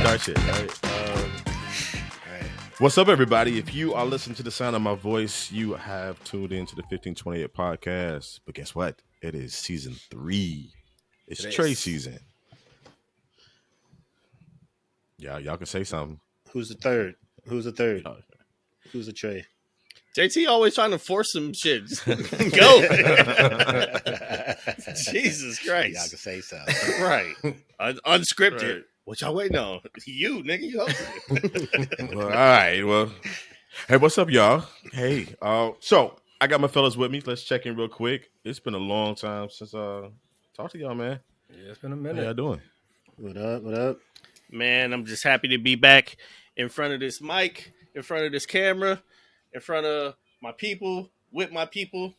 start shit, right? What's up, everybody? If you are listening to the sound of my voice, you have tuned into the 1528 podcast. But guess what? It is season 3. It's Trey season. Y'all can say something. Who's the third? Who's the Trey? JT always trying to force some shit. Go. Jesus Christ. Y'all can say something. Right. Unscripted. Right. What y'all waiting on? You, nigga. You hosting. Well, all right. Well, hey, what's up, y'all? Hey, so I got my fellas with me. Let's check in real quick. It's been a long time since talked to y'all, man. Yeah, it's been a minute. How y'all doing? What up? Man, I'm just happy to be back in front of this mic, in front of this camera, in front of my people, with my people,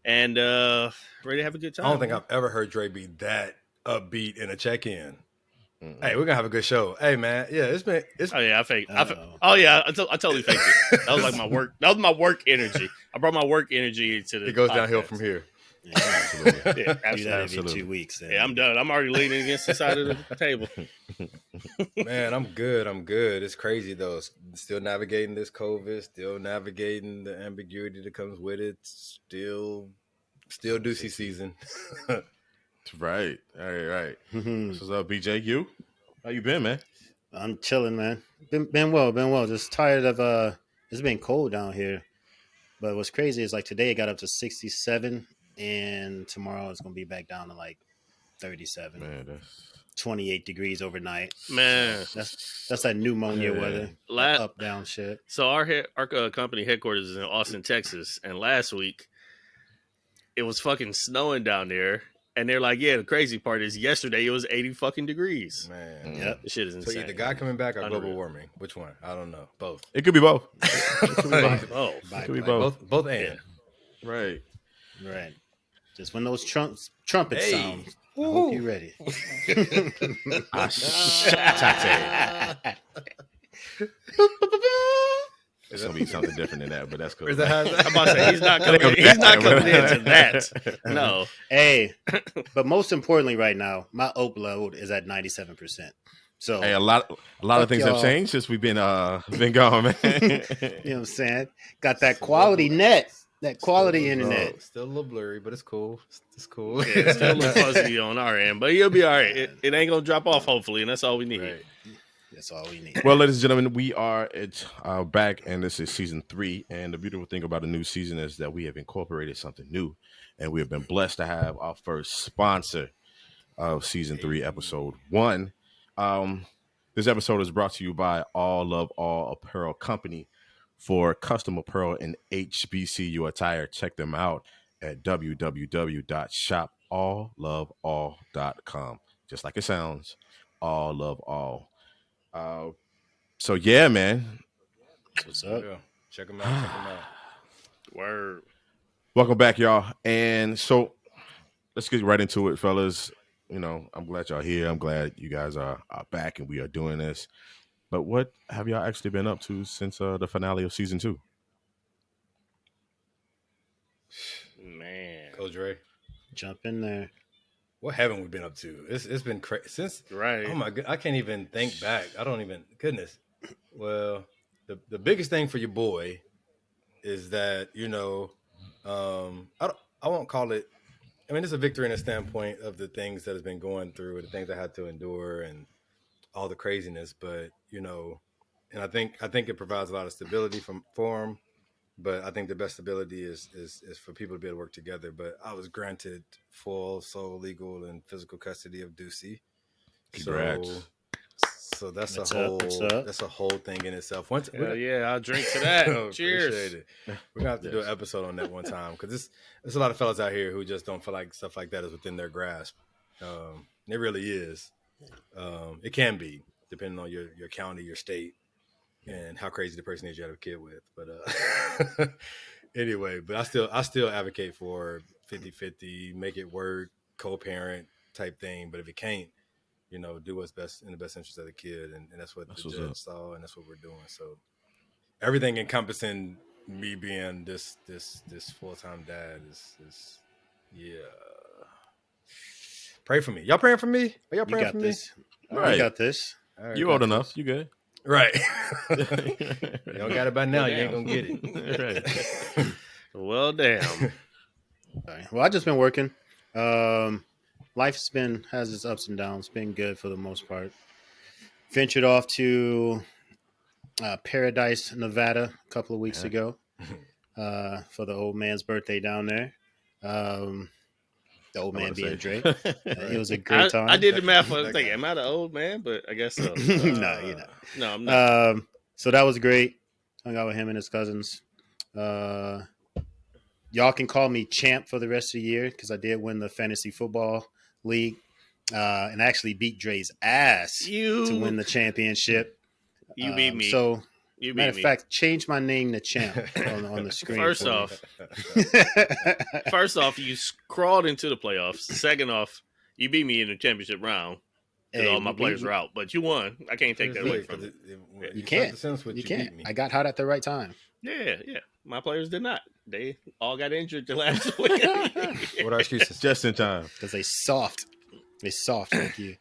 and ready to have a good time. I don't think I've ever heard Dre be that upbeat in a check-in. Mm-hmm. Hey, we're gonna have a good show. Hey, man, yeah, it's. Oh yeah, I faked. I totally faked it. That was like my work. That was my work energy. I brought my work energy into the. It goes podcast. downhill from here. Yeah, absolutely. Yeah, Do that every 2 weeks. Yeah, I'm done. I'm already leaning against the side of the table. Man, I'm good. It's crazy though. Still navigating this COVID. Still navigating the ambiguity that comes with it. Still doozy season. Right. All right. What's up, BJ? You? How you been, man? I'm chilling, man. Been well. Just tired of it's been cold down here. But what's crazy is like today it got up to 67, and tomorrow it's gonna be back down to like 37. Man, that's 28 degrees overnight. Man, that's that pneumonia weather. Up down shit. So our company headquarters is in Austin, Texas, and last week it was fucking snowing down there. And they're like, yeah, the crazy part is yesterday it was 80 fucking degrees. Man. Yep. This shit is insane. So either God coming back or global warming. Which one? I don't know. Both. It could be both. It could be both. Both and. Yeah. Right. Just when those trumpets sound, I hope you're ready. It's gonna be something different than that, but that's cool. I'm about to say he's not coming into that. No. Hey, but most importantly, right now, my upload is at 97%. So hey, a lot of things have changed since we've been gone, man. You know what I'm saying? Got that quality net, that quality internet. Still a little blurry, but it's cool. It's cool. Yeah, it's still a little fuzzy on our end, but you'll be all right. It ain't gonna drop off, hopefully, and that's all we need. Right. That's all we need. Well, ladies and gentlemen, we are back, and this is season 3. And the beautiful thing about a new season is that we have incorporated something new, and we have been blessed to have our first sponsor of season 3, episode 1. This episode is brought to you by Love All Apparel Company. For custom apparel and HBCU attire, check them out at www.shopallloveall.com. Just like it sounds, All Love All. So yeah, man. What's up? Yeah. Check them out. Word. Welcome back, y'all. And so let's get right into it, fellas. You know, I'm glad y'all here. I'm glad you guys are back and we are doing this. But what have y'all actually been up to since the finale of season 2? Man. Coach Dre. Jump in there. What haven't we been up to? It's been crazy since. Right. Oh my god, I can't even think back. I don't even. Goodness. Well, the biggest thing for your boy is that I won't call it. I mean, it's a victory in a standpoint of the things that has been going through, the things I had to endure, and all the craziness. But and I think it provides a lot of stability for him. But I think the best stability is for people to be able to work together. But I was granted full, sole, legal, and physical custody of Ducey. Congrats. So that's What's a up? whole thing in itself. Hell yeah, I'll drink to that. Cheers. Appreciate it. We're gonna have to do an episode on that one time because there's a lot of fellas out here who just don't feel like stuff like that is within their grasp. It really is. It can be depending on your county, your state, and how crazy the person is you have a kid with. But anyway, but I still advocate for 50-50, make it work, co-parent type thing. But if it can't, do what's best in the best interest of the kid, and that's what the judge saw, and that's what we're doing. So everything encompassing me being this full-time dad is Pray for me. Y'all praying for me? Are y'all praying for me? Right. You got this. All right, You old Patrick. enough. You good? Right. You You don't got it by now. Well, You ain't damn. gonna get it. Right. Well, damn. Sorry. Well, I just been working. Life's been has its ups and downs. Been good for the most part. Ventured off to Paradise, Nevada, a couple of weeks Yeah. ago for the old man's birthday down there. The old I'm man about to being say. Drake. It was a great time. I did the math. I was That like, guy. am I the old man? But I guess so. No, you're not. No, I'm not. So that was great. Hung out with him and his cousins. Y'all can call me champ for the rest of the year because I did win the fantasy football league and actually beat Dre's ass to win the championship. You beat me. So, You matter beat of me. fact, change my name to champ on the screen. First for off, me. you crawled into the playoffs. Second off, you beat me in the championship round. Because Hey, all my players were out, but you won. I can't take that away from you. You can't. You can't. I got hot at the right time. Yeah. My players did not. They all got injured the last week. What are excuses? Just in time. Because they soft. They soft like you.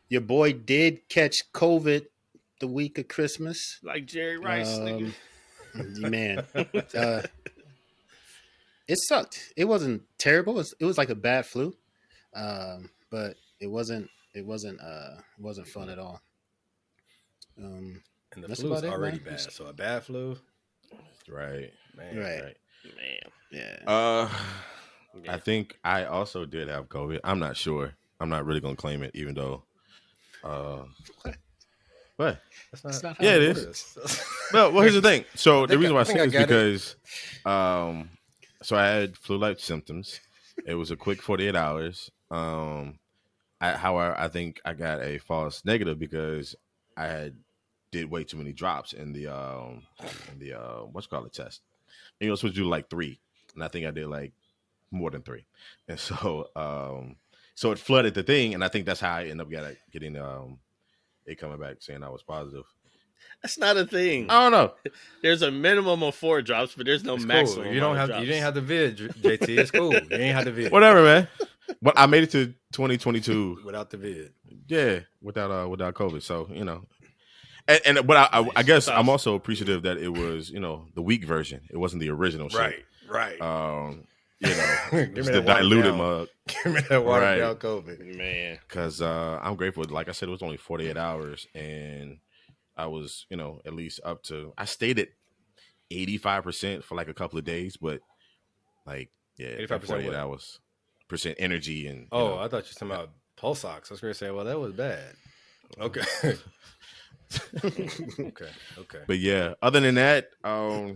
Your boy did catch COVID the week of Christmas. Like Jerry Rice. nigga. Man, it sucked. It wasn't terrible. It was like a bad flu, but it wasn't fun at all. And the That's flu's about it, already man. bad. So a bad flu, Right. man. Right. Man. Yeah. Yeah. I think I also did have COVID. I'm not sure. I'm not really gonna claim it, even though. What? That's not. how Yeah, it it is. Well, here's the thing. So the reason why I think say I this get it. because, so I had flu-like symptoms. It was a quick 48 hours. However, I think I got a false negative because I did way too many drops in the what's called a test. And you're supposed to do like 3, and I think I did like more than 3, and so it flooded the thing, and I think that's how I ended up getting it coming back saying I was positive. That's not a thing. I don't know. There's a minimum of 4 drops, but there's no It's maximum. cool. You don't amount have. of You didn't have drops. the vid, JT. It's cool. You ain't have the vid. Whatever, man. But I made it to 2022. Without the vid. Yeah, without COVID. So but I guess I'm also appreciative that it was the weak version. It wasn't the original shit. Right. It was me the that watered diluted down. mug. Give me that watered Right. down COVID. Man. Because I'm grateful. Like I said, it was only 48 hours, and I was at least up to. I stayed at 85% for like a couple of days, but like 85% 48 what? hours percent energy and. Oh, I thought you were talking about pulse ox. I was going to say, well, that was bad. Okay. Okay. But yeah, other than that, a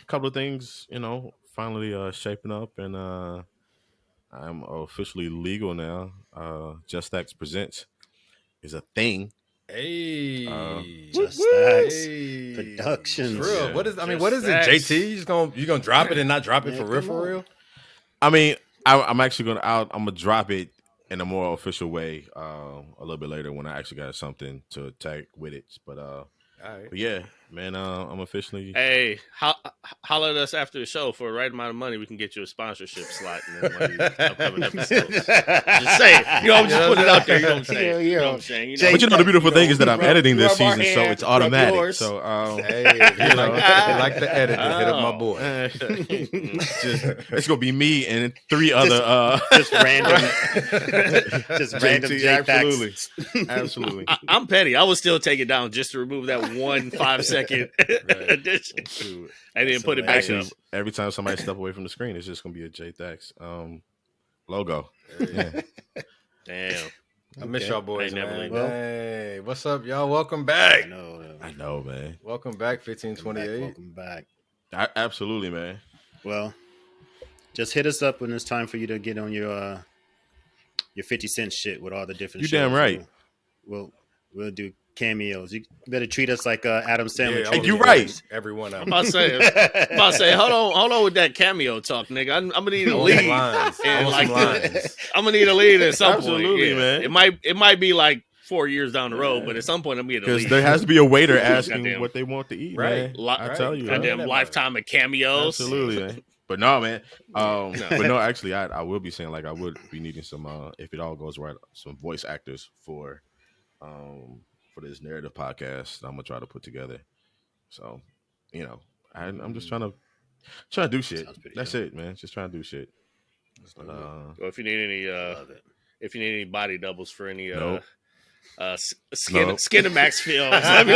couple of things, finally shaping up, and I'm officially legal now. Just X Presents is a thing. Hey. Just Stacks Hey. Productions. For real. Yeah. What is? I mean, Just what is Stacks. it? JT, you gonna drop it and not drop it Yeah, for real? come For on. real? I mean, I'm actually I'm gonna drop it in a more official way a little bit later when I actually got something to tag with it. But All right. yeah, man, I'm officially. Hey, holler at us after the show for the right amount of money. We can get you a sponsorship slot in one of these upcoming episodes. Just saying. I'm just putting it out there. You know what I'm saying? Yeah, You know what I'm saying? Jay- But the beautiful thing is that I'm rub- editing this rub our season, so hand, it's rub automatic. yours. So Hey, if you like the edit, hit up my boy. it's gonna be me and 3 other Just random, just random JT, JTACs. absolutely. I'm petty. I would still take it down just to remove that 1 5-second addition Shoot. and then put it back Actually, up. every time somebody step away from the screen, it's just gonna be a JTAX logo. Yeah. Damn. I miss Okay. y'all boys, Hey, never man. leave. Well- Hey, what's up, y'all? Welcome I back. know. I know, man. Welcome back, 1528. Welcome back. Absolutely, man. Well, just hit us up when it's time for you to get on your 50 Cent shit with all the different. You shows. damn right. We'll do cameos. You better treat us like Adam Sandler. I Hey, was you gonna right. say Everyone out. I'm about to say, hold on with that cameo talk, nigga. I'm gonna need I a want some lead. lines. I And want like some lines. I'm gonna need a lead at some Absolutely, point. man. It might be like 4 years down the road, but at some point I'm gonna get a Because lead. there has to be a waiter asking Goddamn. what they want to eat, Right. man. I tell you, man. Goddamn lifetime of cameos. Absolutely, man. But no, man. No. But no, actually, I will be saying like I would be needing some, if it all goes right, some voice actors for for this narrative podcast that I'm gonna try to put together. So, I'm just trying to do shit. Sounds pretty That's dope. it, man. Just trying to do shit. But, Well, if you need any, Love it. if you need any body doubles for any Nope. skin Nope. Skinamax films, let me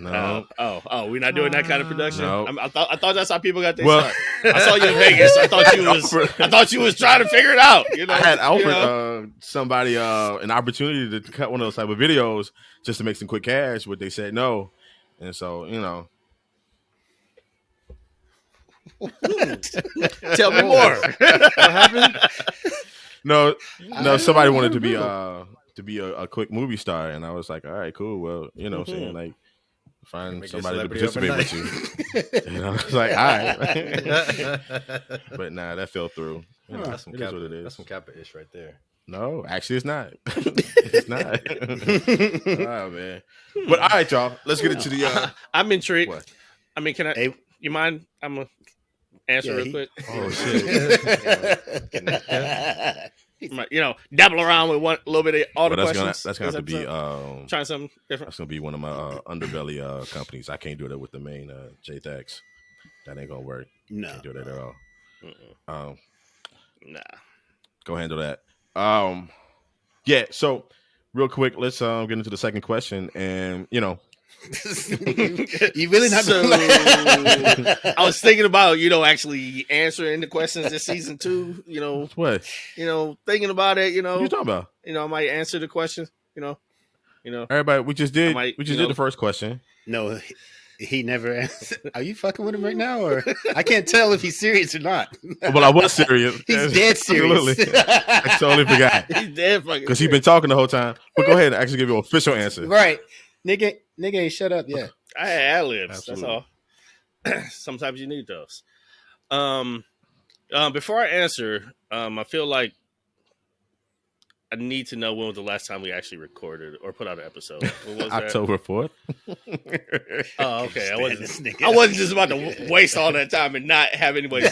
No. Oh, we're not doing that kind of production. No. I thought that's how people got their Well- start. I saw you in Vegas. I thought you was trying to figure it out. You know, I had offered you know? somebody an opportunity to cut one of those type of videos just to make some quick cash, but they said no. And so, Tell me more. What happened? no, somebody wanted to be a quick movie star, and I was like, all right, cool. Well, what I'm saying, like, find Make somebody to your celebrity participate with you. And I was like, all right. But nah, that fell through. That's some It is what it is. That's some Kappa-ish right there. No, actually, it's not. It's not. Oh man. But all right, y'all. Let's get into the. I'm intrigued. What? I mean, can I? Hey. You mind? I'm gonna answer Yeah, real quick. Oh shit. Dabble around with a little bit of all the Well, questions. that's gonna have to be trying something different. that's gonna be one of my underbelly companies. I can't do that with the main JTAX. That ain't gonna work. No. Can't do that at all. Mm-mm. Nah. Go handle that. Yeah. So real quick, let's get into the second question, and You really not So, gonna I was thinking about actually answering the questions this season 2. what Thinking about it. what you talking about? I might answer the question. Everybody, we just did might, did the first question. No, he never answered. Are you fucking with him right now? Or I can't tell if he's serious or not. Well, I was serious. He's dead serious. Absolutely. I totally forgot He's dead fucking. because he's been talking the whole time. But go ahead and actually give you an official answer. Right. Nigga ain't shut up yet. I had ad-libs. That's Absolutely. all. Sometimes you need those. Before I answer, I feel like I need to know when was the last time we actually recorded or put out an episode. When was that? October 4th. Oh, okay. I Stand this wasn't. nigga. I wasn't just about to waste all that time and not have anybody.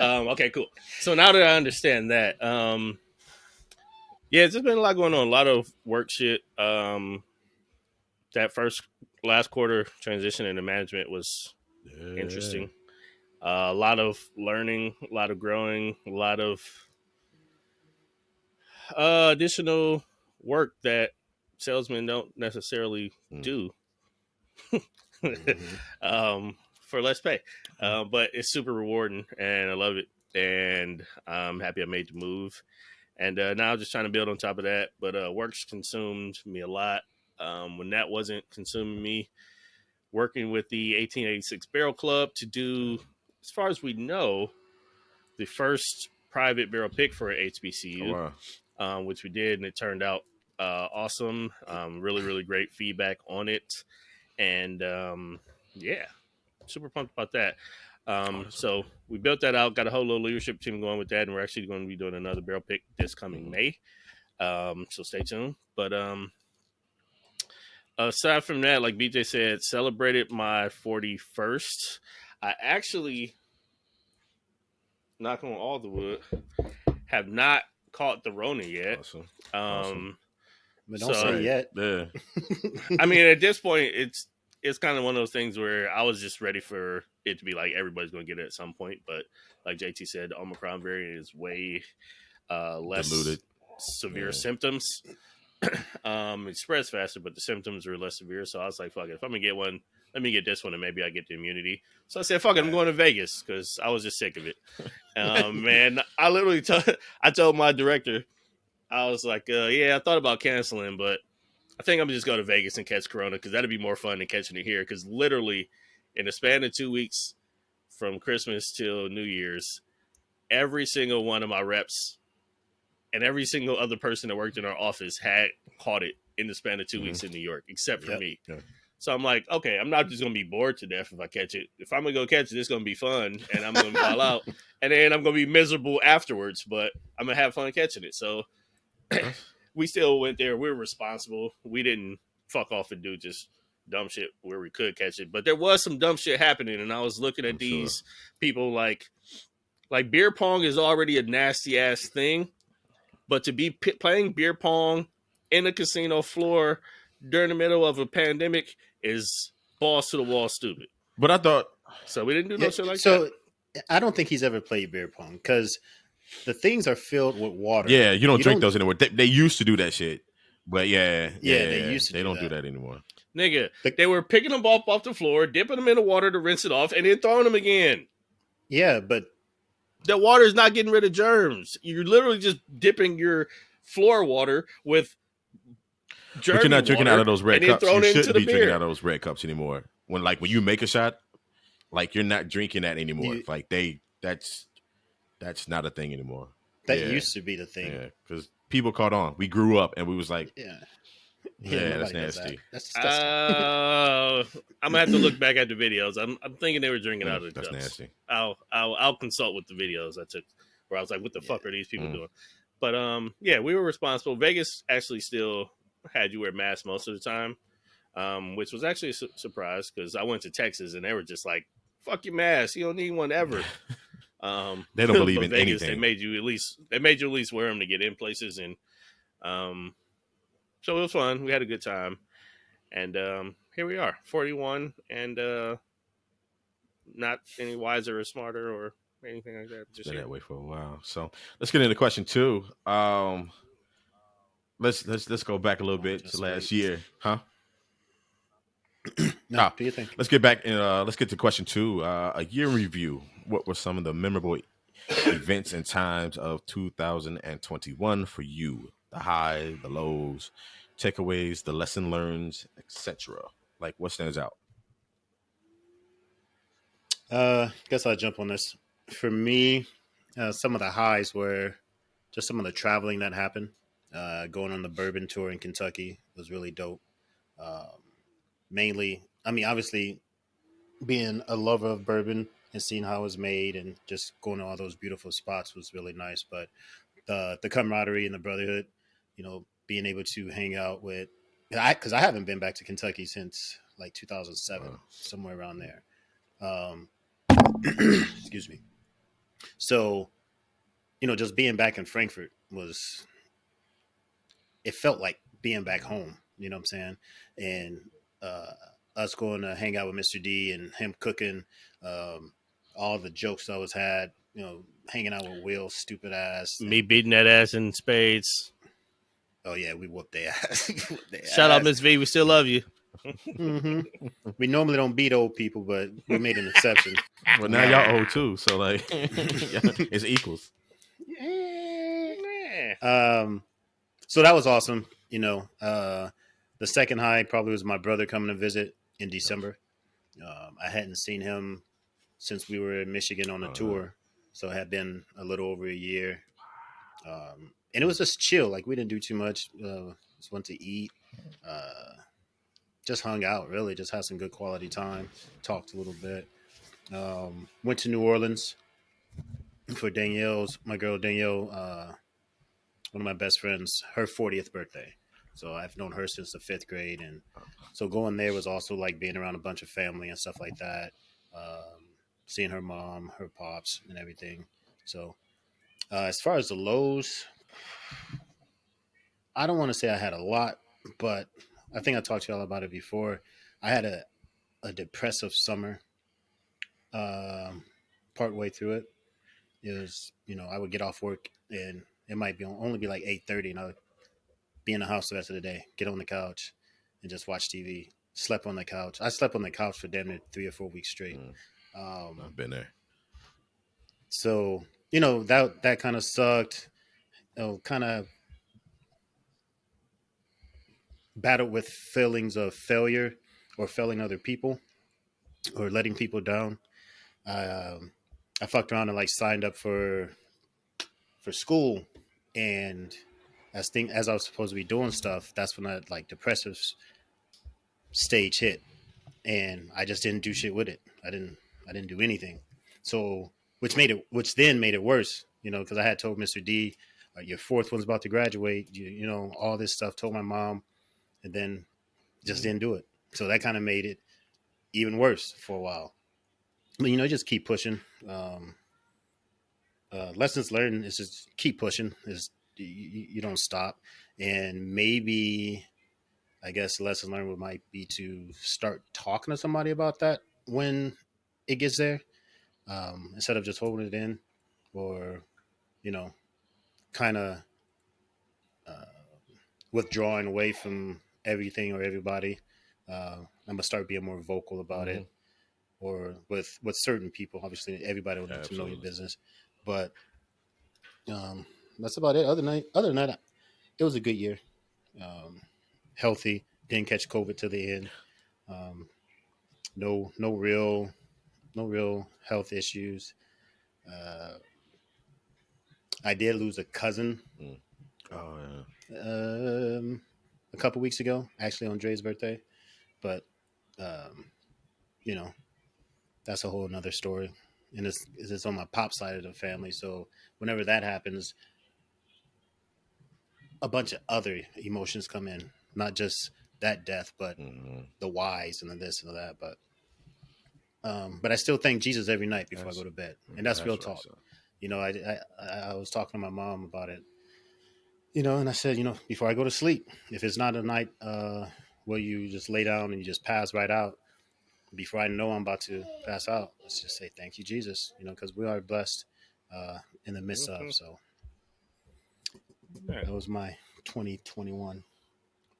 Okay, cool. So now that I understand that, yeah, it's just been a lot going on. A lot of work shit. That last quarter transition into management was interesting. A lot of learning, a lot of growing, a lot of additional work that salesmen don't necessarily do for less pay. But it's super rewarding and I love it. And I'm happy I made the move. And now I'm just trying to build on top of that. But work's consumed me a lot. When that wasn't consuming me, working with the 1886 Barrel Club to do, as far as we know, the first private barrel pick for HBCU, which we did, and it turned out awesome. Really, really great feedback on it. And yeah, super pumped about that. So we built that out, got a whole little leadership team going with that, and we're actually going to be doing another barrel pick this coming May. So stay tuned. But aside from that, like BJ said, celebrated my 41st. I actually, knock on all the wood, have not caught the Rona yet. Awesome. But don't say yet. Yeah. I mean, at this point, it's kind of one of those things where I was just ready for it to be like everybody's going to get it at some point. But like JT said, the Omicron variant is way less Diluted. severe symptoms. It spreads faster, but the symptoms are less severe. So I was like, fuck it. If I'm going to get one, let me get this one and maybe I get the immunity. So I said, fuck it, I'm going to Vegas because I was just sick of it. Man, I literally I told my director, I was like, yeah, I thought about canceling, but I think I'm just going to Vegas and catch Corona because that'd be more fun than catching it here. Because literally, in the span of 2 weeks from Christmas till New Year's, every single one of my reps and every single other person that worked in our office had caught it in the span of 2 weeks in New York, except for me. Yeah. So I'm like, okay, I'm not just going to be bored to death if I catch it. If I'm going to go catch it, it's going to be fun, and I'm going to fall out. And then I'm going to be miserable afterwards, but I'm going to have fun catching it. So we still went there. We were responsible. We didn't fuck off and do just dumb shit where we could catch it. But there was some dumb shit happening, and I was looking at these people like Like beer pong is already a nasty ass thing, but to be playing beer pong in a casino floor during the middle of a pandemic is balls to the wall stupid. But I thought, So we didn't do Yeah, no shit like that. so I don't think he's ever played beer pong because the things are filled with water. yeah, you don't You drink don't. those anymore. They used to do that shit, but Yeah, they used to they do don't do that. that anymore. Nigga, The- they were picking them up off the floor, dipping them in the water to rinse it off, and then throwing them again. Yeah, but That water is not getting rid of germs. You're literally just dipping your floor water with But you're germy not drinking out water of those red and then cups. You throwing it into shouldn't the be drinking out beer. of those red cups anymore. When you make a shot, like you're not drinking that anymore. you, Like that's not a thing anymore. that Yeah, used to be the thing. yeah, because people caught on. We grew up and we was like, Yeah, yeah, that's nobody does that. nasty. That's disgusting. I'm gonna have to look back at the videos. I'm thinking they were drinking out of the That's cups. nasty. I'll consult with the videos I took where I was like, what the fuck are these people Mm. doing? But yeah, we were responsible. Vegas actually still had you wear masks most of the time, which was actually a surprise because I went to Texas and they were just like, fuck your mask, you don't need one ever. They don't believe but in Vegas, anything. They made you at least wear them to get in places, and so it was fun. We had a good time, and here we are, 41, and not any wiser or smarter or anything like that. It's Just been here. that way for a while. So let's get into question 2. Let's go back a little bit Just to last wait. year, huh? No, do you think? Let's get back and let's get to question 2. A year in review. What were some of the memorable events and times of 2021 for you? The high, the lows, takeaways, the lesson learned, etc. Like what stands out? Guess I'll jump on this. For me, some of the highs were just some of the traveling that happened. Going on the bourbon tour in Kentucky was really dope. Um, Mainly, I mean, obviously, being a lover of bourbon and seeing how it was made and just going to all those beautiful spots was really nice. But the camaraderie and the brotherhood, being able to hang out with, because I haven't been back to Kentucky since like 2007, somewhere around there. Um, excuse me. So, just being back in Frankfurt it felt like being back home. You know what I'm saying? And uh, us going to hang out with Mr. D and him cooking, all the jokes I was had, hanging out with Will's stupid ass. Me beating that ass in spades. Oh yeah, we whooped their ass. Shout out Miss V, we still love you. Mm-hmm. We normally don't beat old people, but we made an exception. Well, now y'all old too, so like it's equals. So that was awesome. The second high probably was my brother coming to visit in December. I hadn't seen him since we were in Michigan on a tour, so it had been a little over a year. And it was just chill. Like we didn't do too much. Just went to eat. Just hung out. Really, just had some good quality time. Talked a little bit. Went to New Orleans for my girl Danielle, one of my best friends, her 40th birthday. So I've known her since the 5th grade, and so going there was also like being around a bunch of family and stuff like that. Seeing her mom, her pops, and everything. So as far as the lows, I don't want to say I had a lot, but I think I talked to y'all about it before. I had a depressive summer. Part way through it, I would get off work and it might only be like 8:30, and I would be in the house the rest of the day, get on the couch and just watch TV. Slept on the couch. I slept on the couch for damn near 3 or 4 weeks straight. I've been there. So that kind of sucked. Kind of battled with feelings of failure or failing other people or letting people down. I fucked around and like signed up for school, and as I was supposed to be doing stuff, that's when that like depressive stage hit, and I just didn't do shit with it. I didn't do anything. So which then made it worse, because I had told Mr. D, your fourth one's about to graduate, all this stuff, told my mom, and then just didn't do it. So that kind of made it even worse for a while. But just keep pushing. lessons learned is just keep pushing. Is you don't stop, and maybe I guess lessons learned might be to start talking to somebody about that when it gets there, instead of just holding it in, or you know, kind of uh, withdrawing away from everything or everybody. I'm gonna start being more vocal about Mm-hmm. it, or with certain people. Obviously, everybody will need to know your Absolutely. business, but um, that's about it. Other than that, it was a good year. Um, Healthy, didn't catch COVID to the end. Um, no real health issues. Uh, I did lose a cousin Mm. Oh yeah. um, a couple weeks ago, actually on Dre's birthday, but um, you know that's a whole another story. And it's on my pop side of the family. So whenever that happens, a bunch of other emotions come in, not just that death, but Mm-hmm. the whys and the this and the that. But I still thank Jesus every night before I go That's to bed, and that's real that's right, talk. son. I was talking to my mom about it, and I said, before I go to sleep, if it's not a night where you just lay down and you just pass right out, before I know I'm about to pass out, let's just say thank you, Jesus, because we are blessed in the midst of. Mm-hmm. So Yeah. that was my 2021.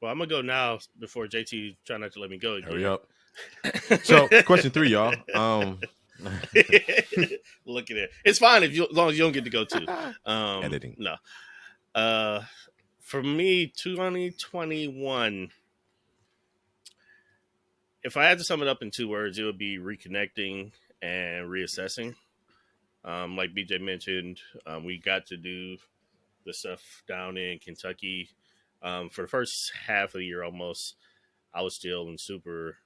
Well, I'm gonna go now before JT try not to let me go Hurry again. up. So, question 3, y'all. Look at it. It's fine as long as you don't get to go too. Editing. No. Uh, for me, 2021. If I had to sum it up in 2 words, it would be reconnecting and reassessing. Like BJ mentioned, we got to do the stuff down in Kentucky. For the first half of the year, almost, I was still in super.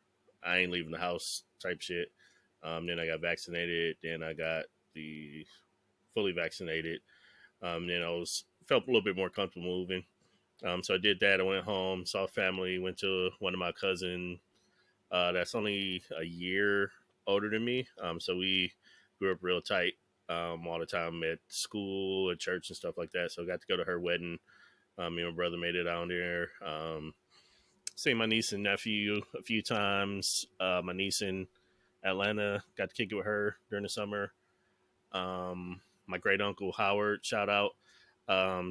I ain't leaving the house type shit. Then I got vaccinated. Then I got the fully vaccinated. Then I felt a little bit more comfortable moving. So I did that. I went home, saw family, went to one of my cousins that's only a year older than me. So we grew up real tight all the time at school, at church, and stuff like that. So I got to go to her wedding. Me and my brother made it down there. Seen my niece and nephew a few times. My niece in Atlanta, got to kick it with her during the summer. My great uncle Howard, shout out,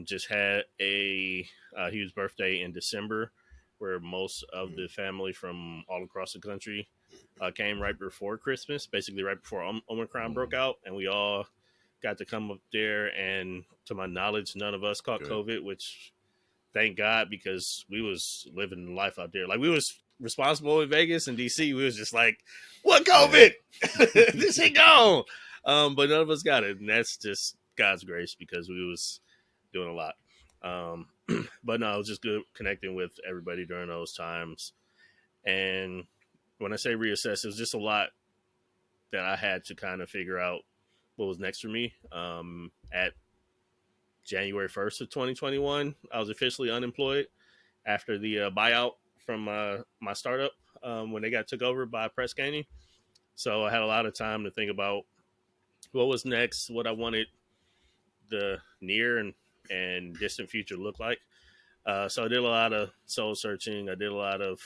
just had a huge birthday in December, where most of the family from all across the country came right before Christmas, basically right before Omicron broke Mm, out, and we all got to come up there. And to my knowledge, none of us caught good. COVID, which thank God, because we was living life out there. Like, we was responsible in Vegas and DC. We was just like, what Yeah. COVID? This ain't gone. But none of us got it, and that's just God's grace because we was doing a lot. Um, but no, it was just good connecting with everybody during those times. And when I say reassess, it was just a lot that I had to kind of figure out what was next for me. At January 1st of 2021, I was officially unemployed after the buyout from my startup when they got took over by Press Ganey. So I had a lot of time to think about what was next, what I wanted the near and distant future to look like. So I did a lot of soul searching. I did a lot of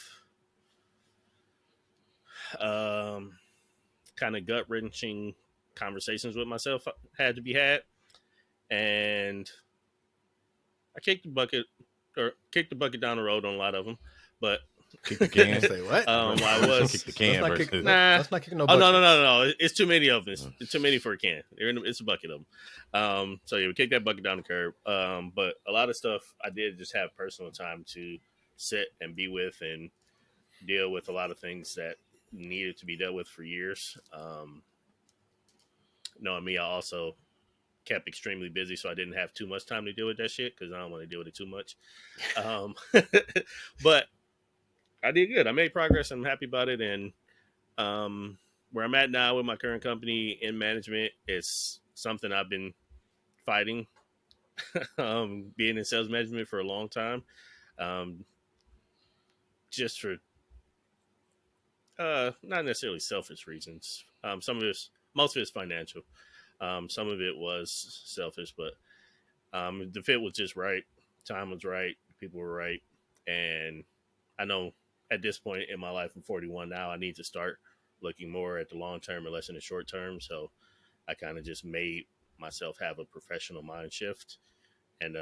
um, kind of gut wrenching conversations with myself had to be had, and I kicked the bucket down the road on a lot of them, but Kick the can. Say what? I Kick was the Let's can not kick. versus. nah. Let's not kick no Oh buckets. no! It's too many of them. Mm. It's too many for a can. It's a bucket of them. So yeah, we kicked that bucket down the curb. But a lot of stuff I did just have personal time to sit and be with and deal with a lot of things that needed to be dealt with for years. Knowing me, I also kept extremely busy, so I didn't have too much time to deal with that shit because I don't want to deal with it too much. Um, but I did good. I made progress. I'm happy about it, and um, where I'm at now with my current company in management is something I've been fighting. Being in sales management for a long time, um, just for not necessarily selfish reasons. Most of it's financial. Some of it was selfish, but the fit was just right. Time was right. People were right. And I know at this point in my life, I'm 41 now, I need to start looking more at the long term and less in the short term. So I kind of just made myself have a professional mind shift. And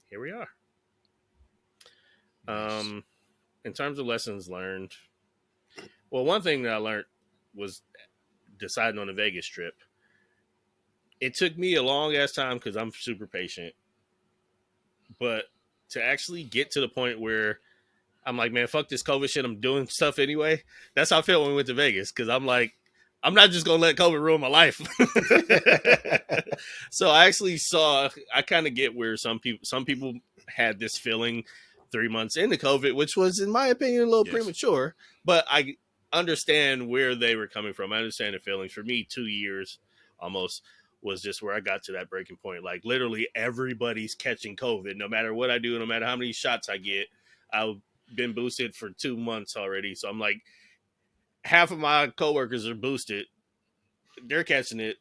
here we are. Nice. In terms of lessons learned, well, one thing that I learned was deciding on a Vegas trip. It took me a long ass time because I'm super patient, but to actually get to the point where I'm like, man, fuck this COVID shit. I'm doing stuff anyway. That's how I felt when we went to Vegas because I'm like, I'm not just gonna let COVID ruin my life. So I actually saw. I kind of get where some people had this feeling 3 months into COVID, which was, in my opinion, a little premature. But I understand where they were coming from. I understand the feelings. For me, 2 years almost was just where I got to that breaking point. Like literally, everybody's catching COVID. No matter what I do, no matter how many shots I get, I've been boosted for 2 months already. So I'm like, half of my coworkers are boosted. They're catching it.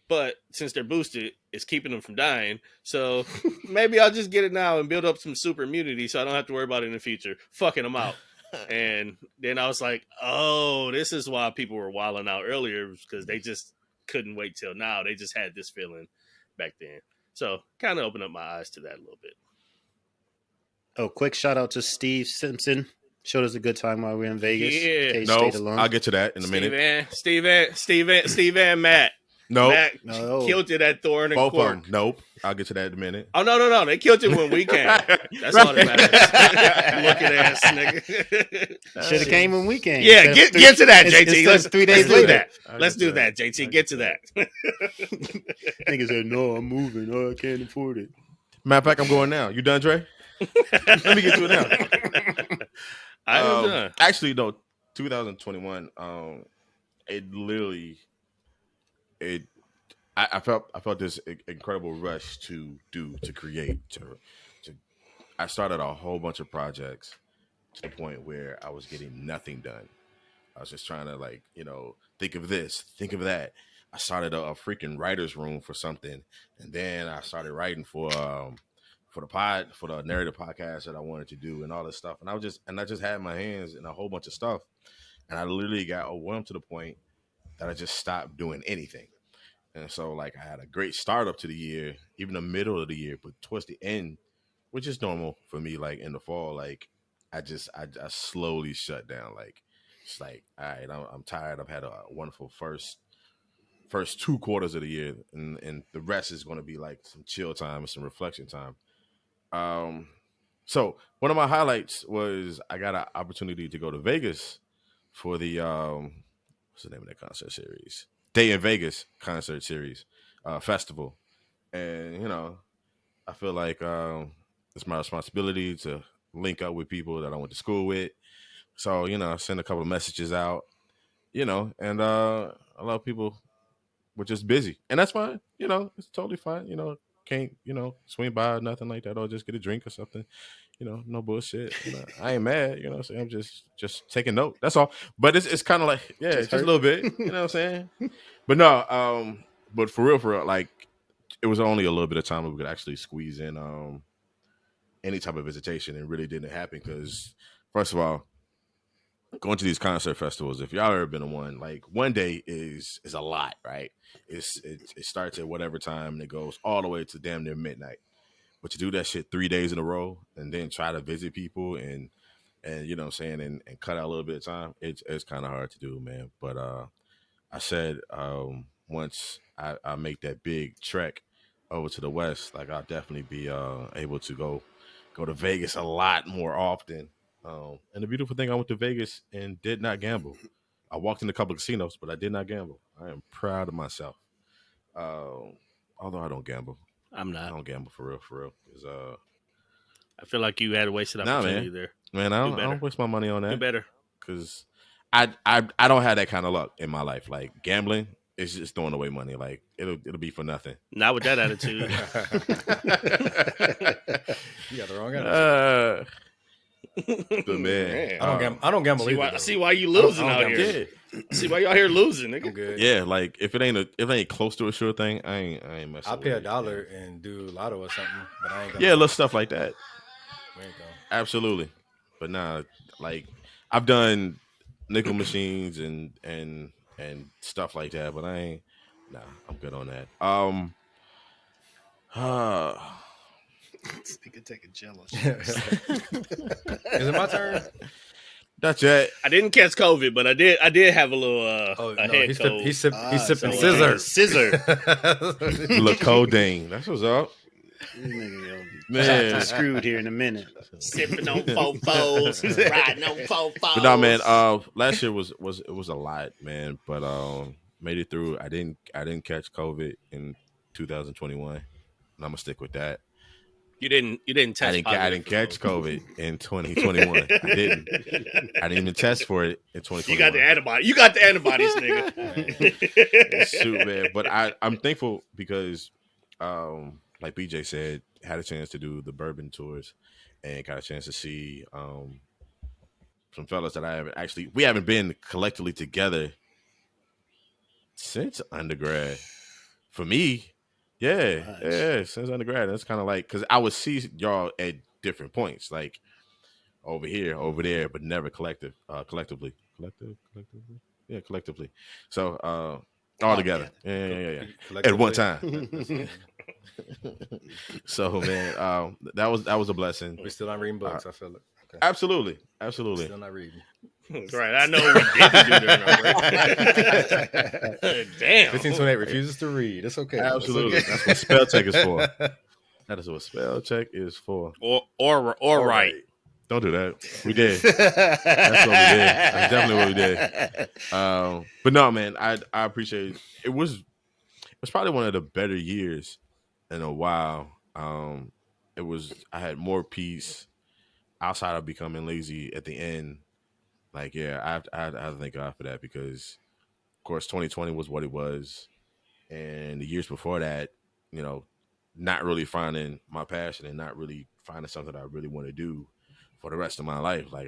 But since they're boosted, it's keeping them from dying. So maybe I'll just get it now and build up some super immunity so I don't have to worry about it in the future. Fucking them out. And then I was like, oh, this is why people were wilding out earlier, because they just couldn't wait till now. They just had this feeling back then. So kind of opened up my eyes to that a little bit. Oh, quick shout out to Steve Simpson. Showed us a good time while we were in Vegas. Yeah. K-State alum. I'll get to that in a minute. Steve and Matt. No, Matt killed it at Thorn and both Cork. are. Nope. I'll get to that in a minute. Oh, no. They killed it when we came. That's all that matters. Looking ass nigga. Should have came when we came. Yeah, get to that, JT. Let's 3 days do later. that. Let's do that, JT. Get to that. Nigga said, no, I'm moving. Oh, I can't afford it. Matter of fact, I'm going now. You done, Dre? Let me get to it now. I am done. Actually, no, 2021. It literally, I felt this incredible rush to create. I started a whole bunch of projects to the point where I was getting nothing done. I was just trying to think of this, think of that. I started a freaking writer's room for something, and then I started writing for the narrative podcast that I wanted to do and all this stuff. And I just had my hands in a whole bunch of stuff, and I literally got overwhelmed to the point that I just stopped doing anything. And so I had a great start up to the year, even the middle of the year, but towards the end, which is normal for me, in the fall, I slowly shut down. It's all right, I'm tired. I've had a wonderful first 2 quarters of the year, and the rest is going to be some chill time and some reflection time. So one of my highlights was I got an opportunity to go to Vegas for the what's the name of that concert series? Day in Vegas concert series festival, and I feel like it's my responsibility to link up with people that I went to school with. So I send a couple of messages out, and a lot of people were just busy, and that's fine. It's totally fine. Can't swing by or nothing like that, or just get a drink or something. No bullshit. I ain't mad. I'm saying, I'm just taking note. That's all. But it's kind of it's just a little bit. You know what I'm saying? But no. But for real, it was only a little bit of time that we could actually squeeze in any type of visitation, and really didn't happen because, first of all, going to these concert festivals, if y'all ever been to one, one day is a lot, right? It starts at whatever time and it goes all the way to damn near midnight. But to do that shit 3 days in a row and then try to visit people and you know what I'm saying, and cut out a little bit of time, it's kind of hard to do, man. But I said once I make that big trek over to the West, I'll definitely be able to go to Vegas a lot more often. And the beautiful thing, I went to Vegas and did not gamble. I walked in a couple of casinos, but I did not gamble. I am proud of myself. Although I don't gamble. I'm not. I don't gamble for real. 'Cause, I feel like you had a wasted opportunity there. Man, I don't waste my money on that. Do better. Because I don't have that kind of luck in my life. Gambling is just throwing away money. It'll be for nothing. Not with that attitude. You got the wrong attitude. The man. I don't gamble See either. why, though. I see why you losing I don't out gamble. here. I see why y'all here losing, nigga. I'm good. Yeah, like if it ain't close to a sure thing, I ain't messing. I'll with pay it, $1 man. and do lotto or something, but I ain't gonna. Yeah, little stuff like that. We ain't gonna. Absolutely, but nah, like I've done nickel machines and stuff like that, but I ain't. Nah, I'm good on that. Uh, This nigga taking jello Is shots. it my turn? that's it. I didn't catch COVID, but I did have a little Oh a no, head he's cold. sipping so scissor. Scissor. Look, codeine. That's what's up, This nigga gonna be man. chopped and screwed here in a minute. Sipping on fofos, riding on fofos. But no, man. Last year was it was a lot, man. But made it through. I didn't catch COVID in 2021, and I'm gonna stick with that. You didn't test I positive didn't for catch COVID. COVID in 2021. I didn't even test for it in 2021. You got the antibody. You got the antibodies, nigga. Shoot, man. But I'm thankful because, like BJ said, had a chance to do the bourbon tours and got a chance to see some fellas that we haven't been collectively together since undergrad. For me, yeah, since undergrad. That's kind of like because I would see y'all at different points, like over here, over there, but never collectively. Yeah, collectively. So all together. Yeah. At one time. So man, that was a blessing. We're still not reading books. I feel it. Okay. Absolutely. Still not reading. Right, I know we didn't do that. Right? Damn. 1528 refuses to read. It's okay. Absolutely. It's okay. That's what spell check is for. That is what spell check is for. Or right. Don't do that. We did. That's what we did. That's definitely what we did. But no, man, I appreciate it. It was probably one of the better years in a while. I had more peace outside of becoming lazy at the end. Like, yeah, I have to thank God for that because, of course, 2020 was what it was. And the years before that, not really finding my passion and not really finding something I really want to do for the rest of my life. Like,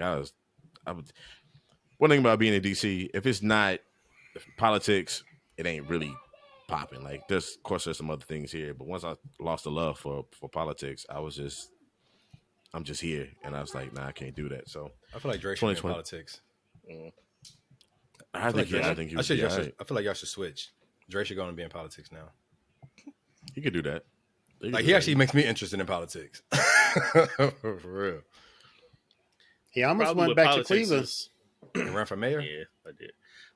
one thing about being in DC, if it's not politics, it ain't really popping. Like, of course, there's some other things here. But once I lost the love for politics, I'm just here. And I was like, nah, I can't do that. So I feel like Drake should be in politics. I think he would be all right. I feel like y'all should switch. Drake should go and be in politics now. He could do that. He actually makes me interested in politics. For real. He almost Problem went with back to politics Cleveland. is- And run for mayor? Yeah, I did.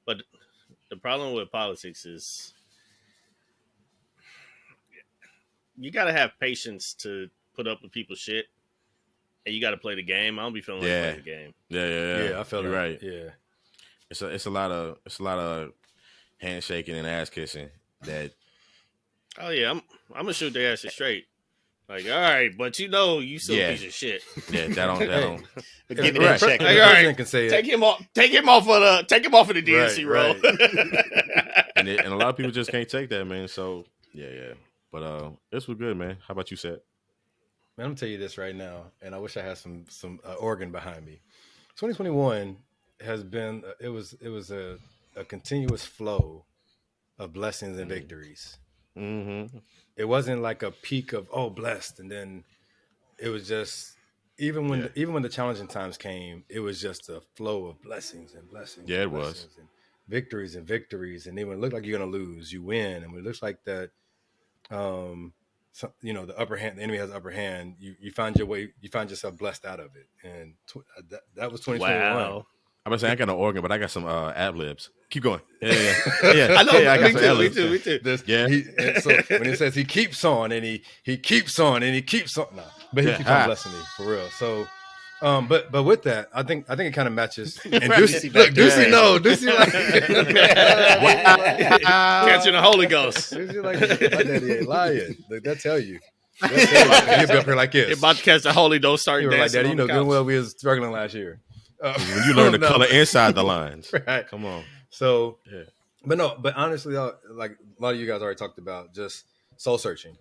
But the problem with politics is you got to have patience to put up with people's shit, and you got to play the game. I don't be feeling like playing the game. Yeah. I feel You're that. right. Yeah. It's a lot of handshaking and ass kissing that. Oh yeah, I'm gonna shoot their asses straight. Like, all right, but you still a piece of shit. Yeah, that don't. But give it Right. that check. Like, The all president right, can say take it. him off of the DNC roll. and a lot of people just can't take that, man. So yeah. But this was good, man. How about you, Seth? Man, I'm gonna tell you this right now, and I wish I had some organ behind me. 2021 has been it was a continuous flow of blessings and victories. Mm-hmm. It wasn't like a peak of blessed, and then it was just even when the challenging times came, it was just a flow of blessings and blessings. Yeah, and it was. blessings and victories and victories, and then when it looked like you're gonna lose, you win, and when it looks like that, the upper hand, the enemy has the upper hand. You find your way, you find yourself blessed out of it, and that was 2021. Wow. I'm gonna say I ain't got no organ, but I got some ad libs. Keep going. Yeah. I know. Yeah, I got some ad Me libs. too. Yeah. And so when it says he keeps on and he keeps on and he keeps on, but he keeps on blessing me for real. So, but with that, I think it kind of matches. And Ducey, look, Ducey like Catching the Holy Ghost. Ducey like my daddy ain't lying. Like, that tell you. He'll be up here like this. You're about to catch the Holy Ghost. Start You were dancing. like, Daddy, on the good couch. well we was struggling last year. When you learn the color inside the lines, Right. come on. So, Yeah. but honestly, like a lot of you guys already talked about, just soul searching.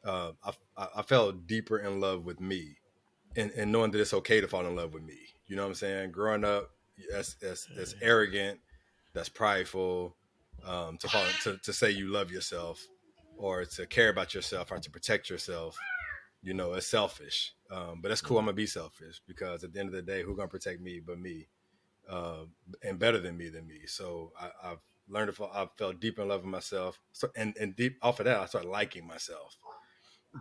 I fell deeper in love with me and knowing that it's okay to fall in love with me. You know what I'm saying? Growing up as arrogant, that's prideful, to say you love yourself or to care about yourself or to protect yourself, you know, it's selfish. But that's cool. I'm gonna be selfish because at the end of the day, who's gonna protect me but me, and better than me. So I've learned I felt deep in love with myself. So and deep off of that, I started liking myself.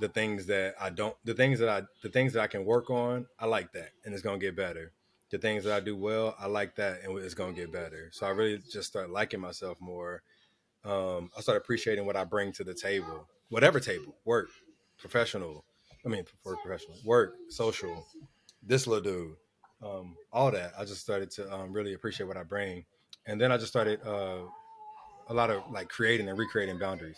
The things that I can work on, I like that, and it's gonna get better. The things that I do well, I like that, and it's gonna get better. So I really just started liking myself more. I started appreciating what I bring to the table, whatever table, work, professional. I mean, professional, work, social, this little dude, all that. I just started to really appreciate what I bring, and then I just started a lot of like creating and recreating boundaries.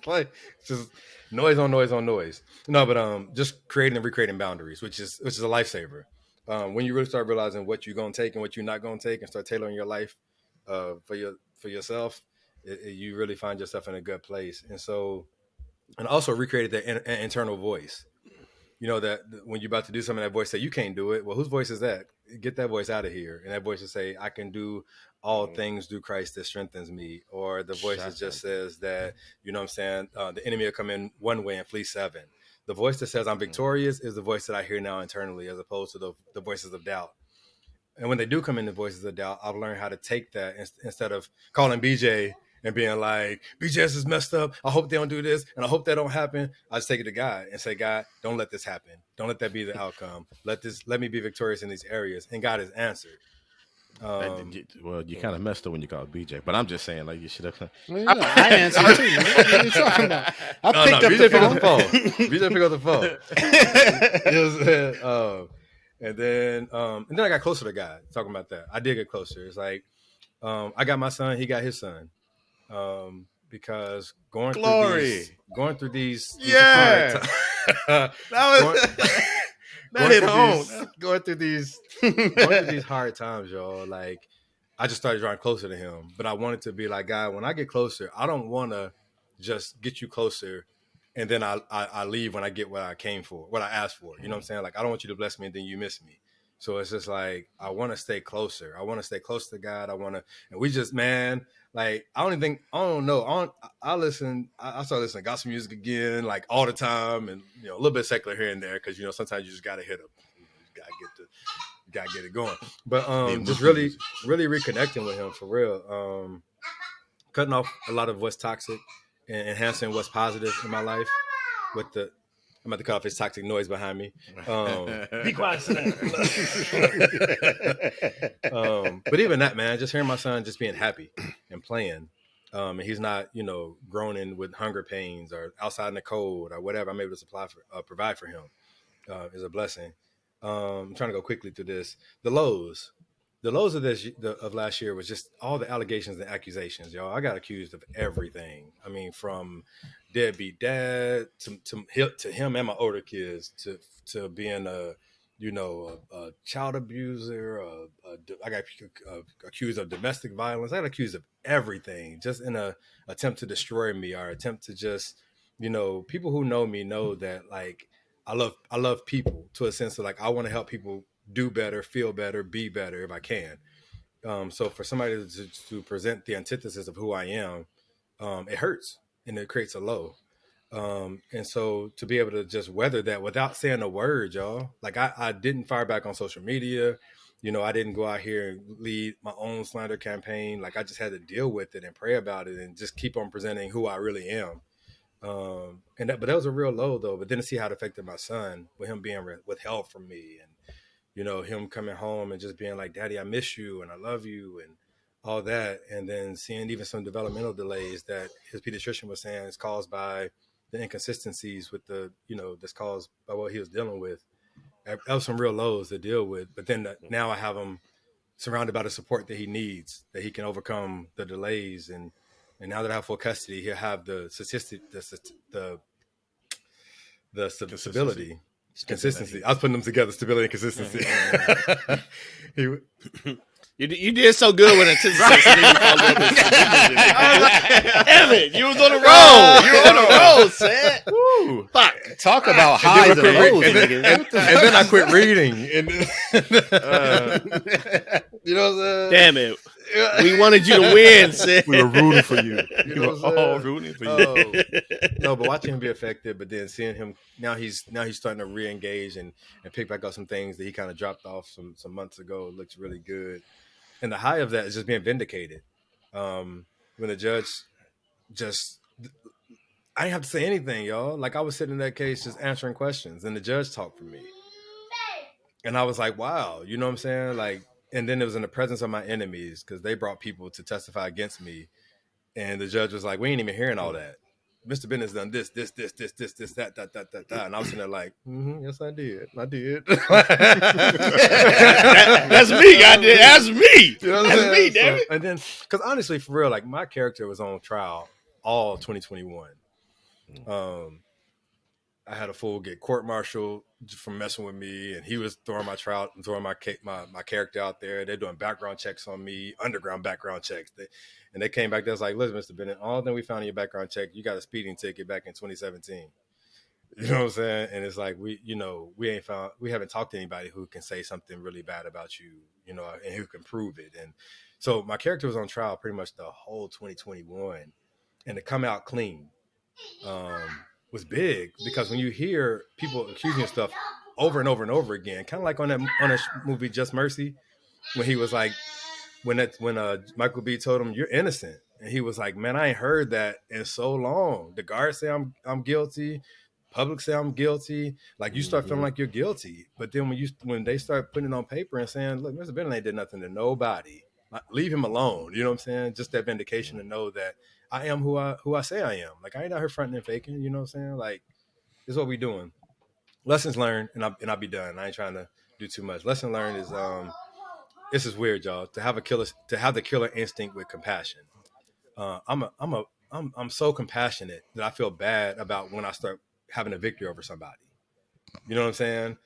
Like just noise on noise on noise. No, but just creating and recreating boundaries, which is a lifesaver. When you really start realizing what you're gonna take and what you're not gonna take, and start tailoring your life for yourself, you really find yourself in a good place. And so, and also recreated that internal voice. You know that when you're about to do something, that voice say you can't do it. Well, whose voice is that? Get that voice out of here. And that voice will say, I can do all things through Christ that strengthens me. Or the voice that just says that, you know what I'm saying, the enemy will come in one way and flee seven. The voice that says I'm victorious is the voice that I hear now internally, as opposed to the voices of doubt. And when they do come in the voices of doubt, I've learned how to take that instead of calling BJ and being like, BJ's is messed up. I hope they don't do this. And I hope that don't happen. I just take it to God and say, God, don't let this happen. Don't let that be the outcome. Let me be victorious in these areas. And God has answered. Well, you kind of messed up when you called BJ, but I'm just saying, like, you should have. Well, you know, I answered too. Man. What are you talking about? I picked up BJ the picked up phone. the phone. BJ picked up the phone. It was, and then I got closer to God. Talking about that, I did get closer. It's like I got my son, he got his son. Because going through these Yeah, hard that was that hit home. Going through these hard times, y'all. Like I just started drawing closer to him, but I wanted to be like, God, when I get closer, I don't want to just get you closer and then I leave when I get what I came for, what I asked for. You know what I'm saying? Like I don't want you to bless me and then you miss me. So it's just like I want to stay closer. I want to stay close to God. I want to, and we just, man, like I don't know. I listen. I start listening to gospel music again, like all the time, and you know a little bit secular here and there because you know sometimes you just gotta hit them. You gotta get it going. But just really reconnecting with him for real. Cutting off a lot of what's toxic and enhancing what's positive in my life with the. I'm about to cut off his toxic noise behind me. Be quiet, sit down. But even that, man, just hearing my son just being happy and playing, and he's not, you know, groaning with hunger pains or outside in the cold or whatever. I'm able to provide for him is a blessing. I'm trying to go quickly through this. The lows of last year was just all the allegations and accusations, y'all. I got accused of everything. I mean, from deadbeat dad to him and my older kids to being a child abuser. I got accused of domestic violence. I got accused of everything, just in a attempt to destroy me or attempt to just, you know, people who know me know that like I love people to a sense of like I want to help people do better, feel better, be better if I can. So for somebody to present the antithesis of who I am, it hurts and it creates a low. And so to be able to just weather that without saying a word, y'all, like I didn't fire back on social media. You know, I didn't go out here and lead my own slander campaign. Like I just had to deal with it and pray about it and just keep on presenting who I really am. But that was a real low though. But then to see how it affected my son with him being withheld from me and, you know, him coming home and just being like, Daddy, I miss you and I love you and all that. And then seeing even some developmental delays that his pediatrician was saying is caused by the inconsistencies with that's caused by what he was dealing with. That was some real lows to deal with. But then now I have him surrounded by the support that he needs, that he can overcome the delays. And now that I have full custody, he'll have the stability. Consistency. I was putting them together, stability and consistency. You did so good with anticipation. Damn it, you was on the roll. You were on the roll. so sad. Woo. Fuck. Talk about And highs then, and lows, and, nigga. and, and then I quit reading. And you know what I'm saying? Damn it. We wanted you to win, Sid. We were rooting for you. You We know were what I'm all saying? rooting for you. Oh, no, but watching him be affected, but then seeing him now he's starting to re-engage and pick back up some things that he kind of dropped off some months ago. It looks really good. And the high of that is just being vindicated. When the judge just I didn't have to say anything, y'all. Like I was sitting in that case just answering questions and the judge talked for me. And I was like, wow, you know what I'm saying? Like, and then it was in the presence of my enemies because they brought people to testify against me. And the judge was like, we ain't even hearing all that. Mr. Bennett's done this, that. And I was sitting there like, yes, I did. I did. That's me, goddamn. That's me. You know what I'm That's saying? me, damn it. And then, because honestly, for real, like my character was on trial all 2021. I had a fool get court-martialed for messing with me, and he was throwing my trial and throwing my character out there. They're doing background checks on me, underground background checks. And they came back. They was like, "Listen, Mr. Bennett, all that we found in your background check, you got a speeding ticket back in 2017." You know what I'm saying? And it's like we haven't talked to anybody who can say something really bad about you, you know, and who can prove it. And so my character was on trial pretty much the whole 2021, and to come out clean was big because when you hear people accusing of stuff over and over and over again, kind of like on that movie Just Mercy, when he was like, when Michael B told him you're innocent, and he was like, man, I ain't heard that in so long. The guards say I'm guilty. Public say I'm guilty. Like you start feeling like you're guilty, but then when they start putting it on paper and saying, look, Mr. Bennett ain't did nothing to nobody. Leave him alone. You know what I'm saying? Just that vindication to know that I am who I say I am. Like I ain't out here fronting and faking. You know what I'm saying? Like this is what we doing. Lessons learned, and I'll be done. I ain't trying to do too much. Lesson learned is this is weird, y'all. To have the killer instinct with compassion. I'm so compassionate that I feel bad about when I start having a victory over somebody. You know what I'm saying?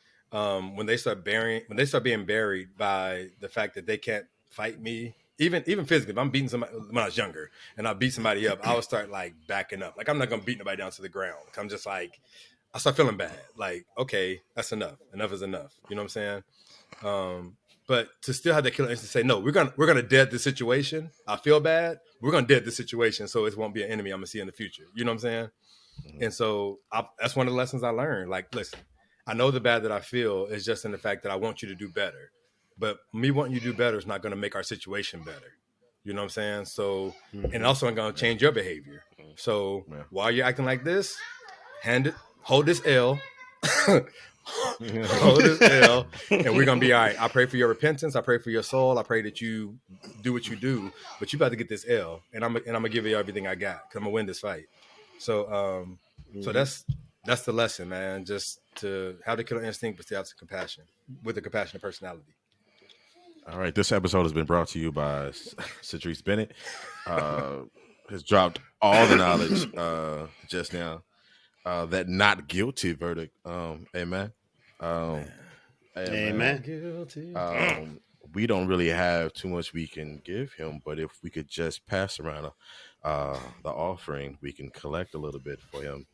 When they start being buried by the fact that they can't fight me, even physically. If I'm beating somebody when I was younger and I beat somebody up, I would start like backing up. Like I'm not gonna beat nobody down to the ground. I'm just like I start feeling bad. Like okay, that's enough. Enough is enough. You know what I'm saying? But to still have that killer instinct to say, no, we're gonna dead the situation. I feel bad. We're gonna dead the situation so it won't be an enemy I'm gonna see in the future. You know what I'm saying? Mm-hmm. And so that's one of the lessons I learned. Like, listen, I know the bad that I feel is just in the fact that I want you to do better. But me wanting you to do better is not going to make our situation better. You know what I'm saying? So, and also I'm going to change your behavior. So while you're acting like this, hold this L. Hold this L, and we're going to be all right. I pray for your repentance. I pray for your soul. I pray that you do what you do, but you about to get this L, and I'm going to give you everything I got because I'm going to win this fight. So, so that's the lesson, man. Just to have the killer instinct, but still have some compassion with a compassionate personality. All right, this episode has been brought to you by Cedrice Bennett. Has dropped all the knowledge just now. That not guilty verdict. Amen. Amen. Guilty. We don't really have too much we can give him, but if we could just pass around the offering, we can collect a little bit for him.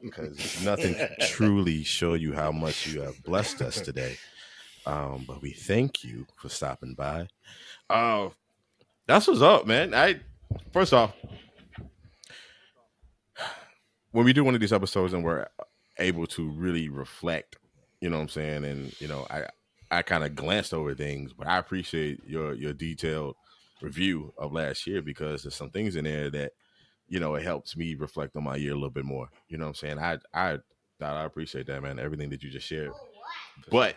Because nothing can truly show you how much you have blessed us today. But we thank you for stopping by. That's what's up, man. First off, when we do one of these episodes and we're able to really reflect, you know what I'm saying? And, you know, I kind of glanced over things, but I appreciate your detailed review of last year because there's some things in there that, you know, it helps me reflect on my year a little bit more. You know what I'm saying? I appreciate that, man. Everything that you just shared. But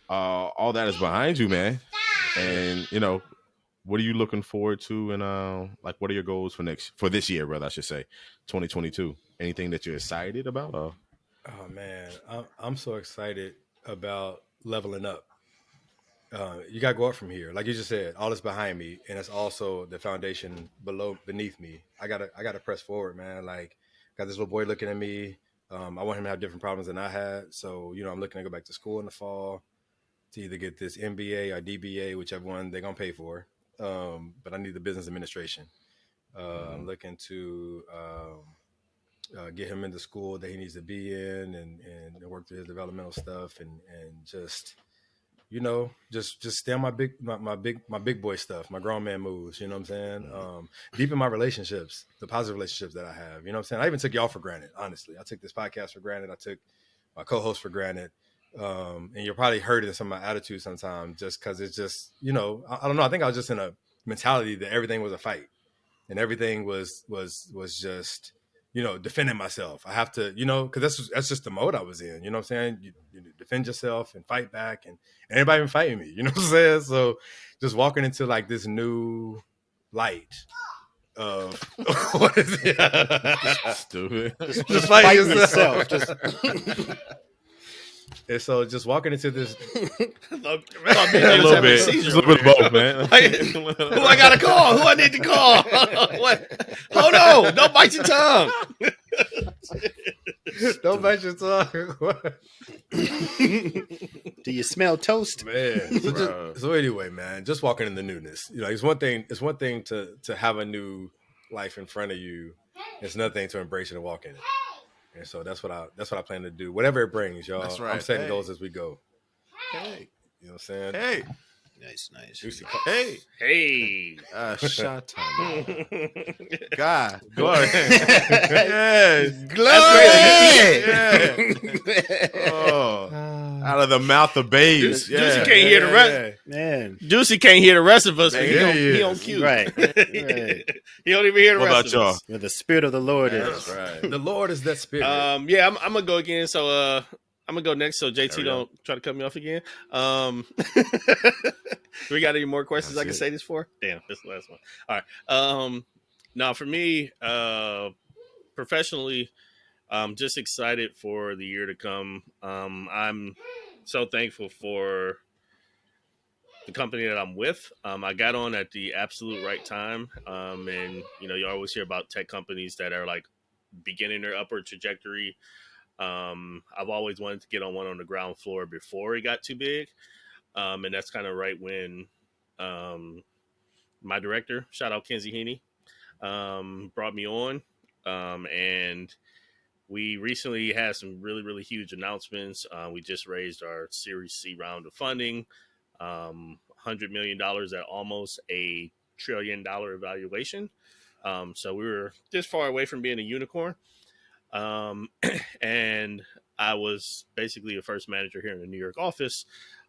all that is behind you, man. And, you know, what are you looking forward to? And like, what are your goals for this year, brother? I should say, 2022. Anything that you're excited about? Oh man, I'm so excited about leveling up. You gotta go up from here, like you just said. All is behind me, and it's also the foundation beneath me. I gotta press forward, man. Like, got this little boy looking at me. I want him to have different problems than I had. So, you know, I'm looking to go back to school in the fall to either get this MBA or DBA, whichever one they're gonna pay for. But I need the business administration. I'm looking to get him into school that he needs to be in, and work through his developmental stuff, and just just stay on my big boy stuff, my grown man moves. You know what I'm saying? Deepen my relationships, the positive relationships that I have. You know what I'm saying? I even took y'all for granted. Honestly, I took this podcast for granted. I took my co-host for granted. And you'll probably heard it in some of my attitudes sometimes, just because it's just, I don't know. I think I was just in a mentality that everything was a fight, and everything was just, defending myself. I have to, because that's just the mode I was in. You know what I'm saying? You defend yourself and fight back, and anybody been fighting me. You know what I'm saying? So just walking into like this new light of what is it? Stupid. Just fighting yourself. And so just walking into this A little bit. Just a little bit of both, man. Who I gotta call? Who I need to call? What? Oh no! Don't bite your tongue. don't bite your tongue. Do you smell toast? Man. So anyway, man, just walking in the newness. It's one thing to have a new life in front of you. It's another thing to embrace it and walk in it. And so that's what I plan to do. Whatever it brings, y'all. That's right. I'm setting goals as we go. Hey. You know what I'm saying? Hey. Nice. Hey. Hey. Shot time. God. Glory. Yes. Glory. Yeah. Oh. Out of the mouth of babes. Juicy can't hear the rest. Man. Juicy can't hear the rest of us. Man, He on cue. Right. He don't even hear the What rest about of y'all? us. Where the spirit of the Lord That's is. right. The Lord is that spirit. Yeah, I'm gonna go again. So I'm gonna go next. So JT There we go. don't try to cut me off again. We got any more questions That's I can it. say this for? Damn, this is the last one. All right. Now for me, professionally, I'm just excited for the year to come. I'm so thankful for the company that I'm with. I got on at the absolute right time. And you always hear about tech companies that are like beginning their upward trajectory. I've always wanted to get on one on the ground floor before it got too big. And that's kind of right when my director, shout out Kenzie Heaney, brought me on. And we recently had some really, really huge announcements. We just raised our Series C round of funding, $100 million at almost $1 trillion evaluation. So we were this far away from being a unicorn. And I was basically a first manager here in the New York office.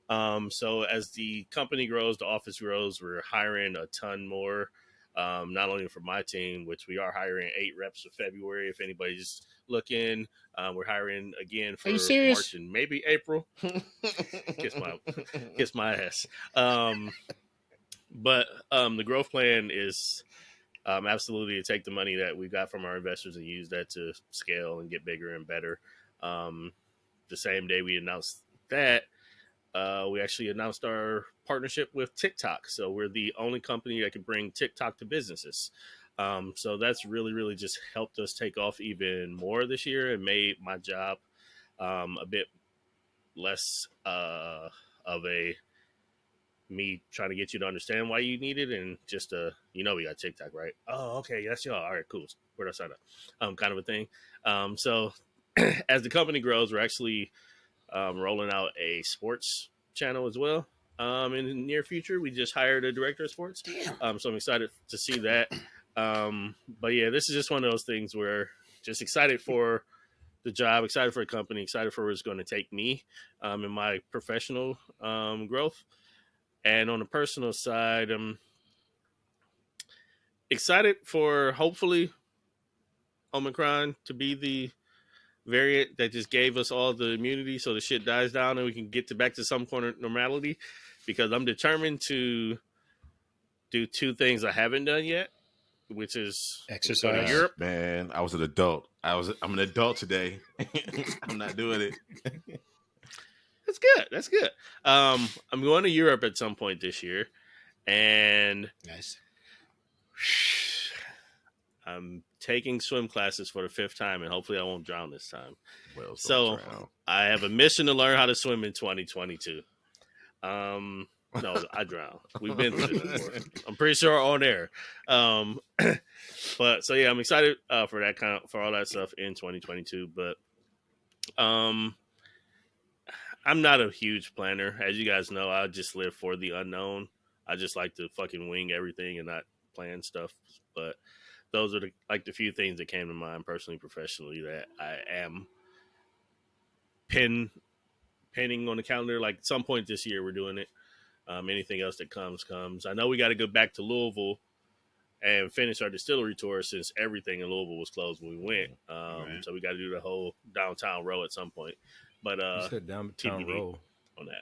So as the company grows, the office grows, we're hiring a ton more, not only for my team, which we are hiring 8 reps for February. If anybody's looking, we're hiring again for March and maybe April. Kiss my ass. But the growth plan is absolutely to take the money that we got from our investors and use that to scale and get bigger and better. The same day we announced that, we actually announced our partnership with TikTok. So we're the only company that can bring TikTok to businesses. So that's really, really just helped us take off even more this year and made my job a bit less of a me trying to get you to understand why you need it and just we got TikTok, right? Oh, okay, that's y'all. All right, cool. Where do I sign up? Kind of a thing. So as the company grows, we're actually rolling out a sports channel as well. In the near future, we just hired a director of sports. So I'm excited to see that. But yeah, this is just one of those things where just excited for the job, excited for the company, excited for where it's going to take me in my professional growth. And on the personal side, I'm excited for hopefully Omicron to be the variant that just gave us all the immunity so the shit dies down and we can get back to some kind of normality, because I'm determined to do 2 things I haven't done yet, which is Exercise. go to Europe. Man, I was an adult. I'm an adult today. I'm not doing it. That's good. I'm going to Europe at some point this year, and Nice. I'm taking swim classes for the 5th time, and hopefully I won't drown this time. Whales So don't drown. I have a mission to learn how to swim in 2022. No, I drown. We've been through this before. I'm pretty sure on air. But so yeah, I'm excited for that for all that stuff in 2022. But I'm not a huge planner, as you guys know. I just live for the unknown. I just like to fucking wing everything and not plan stuff. But those are the few things that came to mind personally, professionally that I am pinning on the calendar. Like at some point this year, we're doing it. Anything else that comes. I know we got to go back to Louisville and finish our distillery tour since everything in Louisville was closed when we went. Right. So we got to do the whole downtown row at some point. But You said downtown TBD row. on that.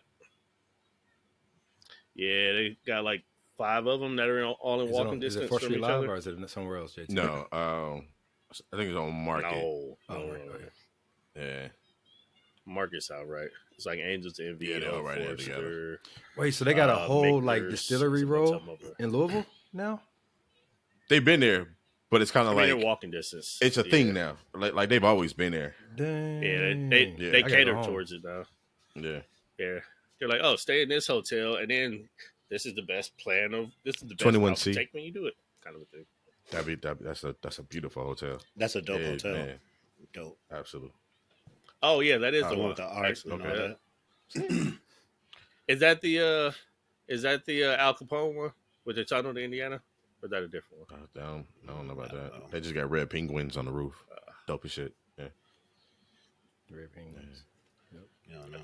Yeah, they got like 5 of them that are all in walking Is it distance 4th from Street each Live other. or is it somewhere else, JT? No, I think it's on Market. No, Oh, no. right, okay. Yeah, Market's out right. It's like Angels Envy, Yeah, they're all right there Forester. Wait, so they got a whole like Makers, distillery some row of them. in Louisville now? they've been there, but it's kind I of mean, like they're walking distance. it's a thing now. Like they've always been there. Dang. Yeah, Yeah, they I gotta cater go home. towards it now. Yeah, Yeah, they're like, oh, stay in this hotel, and then this is the best plan of this is the best 21 route to C. take when you do it, kind of a thing. that's a beautiful hotel. That's a dope Yeah, hotel. man, Dope. absolutely. Oh yeah, that is The the one one. with the art Actually, and all okay. that. Is that the Al Capone one with the tunnel to Indiana? Or is that a different one? I don't know about I don't that. know. They just got red penguins on the roof. Dope as shit. Yeah. Red Penguins. I don't know.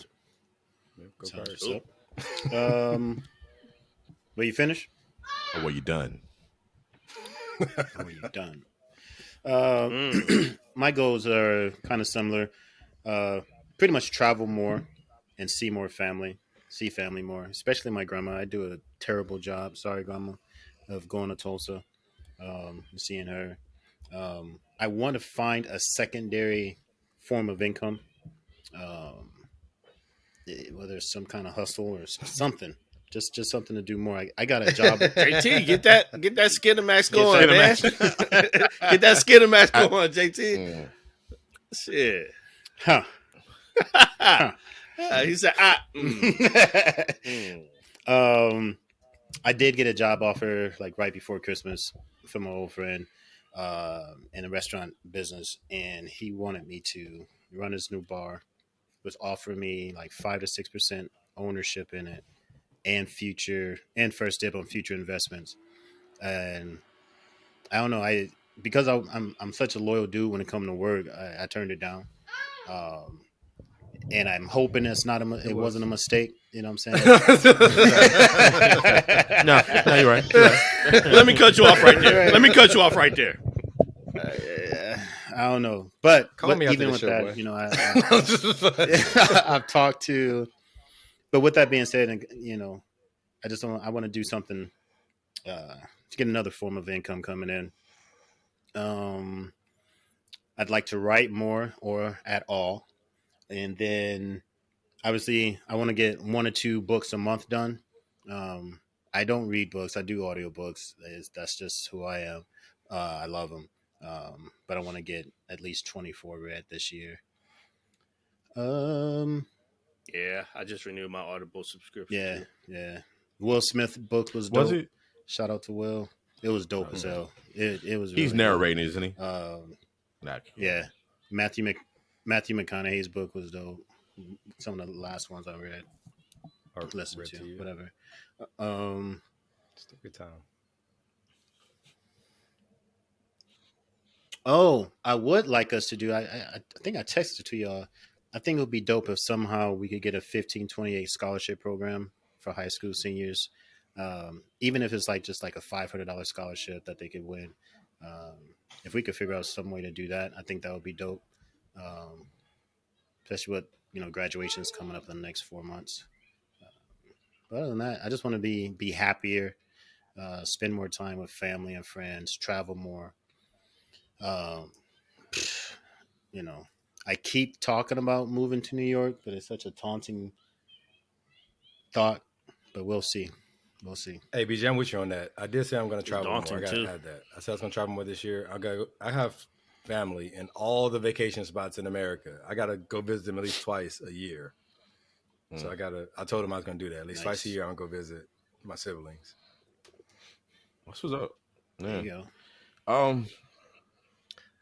Yep, go Sounds Cards. what's up. But you finished? Oh, well, you done? Or you done? My goals are kind of similar. Pretty much travel more and see more family, see family more, especially my grandma. I do a terrible job, sorry, grandma, of going to Tulsa, and seeing her. I want to find a secondary form of income, whether it's some kind of hustle or something. Just something to do more. I got a job. JT, get that Skinamax going, man. Get that Skinamax going, JT. Mm. Shit. Huh. He said, I did get a job offer like right before Christmas from my old friend in a restaurant business, and he wanted me to run his new bar. Was offering me like 5 to 6% ownership in it, and first dib on future investments. And I don't know, because I'm such a loyal dude when it comes to work, I turned it down. And I'm hoping it wasn't a mistake. You know what I'm saying? No, you're right. You're right. let me cut you off right there. I don't know, but Call me after even the with show, that, boy. you know, I've talked to. But with that being said, you know, I want to do something to get another form of income coming in. I'd like to write more or at all, and then obviously I want to get 1 or 2 books a month done. I don't read books. I do audiobooks. That's just who I am. I love them. But I want to get at least 24 read this year. Yeah, I just renewed my Audible subscription. Yeah, too. yeah. Will Smith book was dope. Was it? Shout out to Will. It was dope as hell. It was. Really He's narrating, isn't he? Good. Nah, Yeah, Matthew McConaughey's book was dope. Some of the last ones I read, Or listened read to, you. whatever. Just a good time. Oh, I would like us to do. I think I texted to y'all. I think it would be dope if somehow we could get a 1528 scholarship program for high school seniors, even if it's like just like a $500 scholarship that they could win. If we could figure out some way to do that, I think that would be dope. Especially with graduations coming up in the next 4 months. But other than that, I just want to be happier, spend more time with family and friends, travel more. I keep talking about moving to New York, but it's such a taunting thought. But we'll see. We'll see. Hey, BJ, I'm with you on that. I did say I'm going to travel more. I daunting, got too. to add that. I said I was going to travel more this year. I have family in all the vacation spots in America. I got to go visit them at least twice a year. So I told him I was gonna do that. At least twice a Nice. year, I'm gonna go visit my siblings. What's up? There Yeah. you go.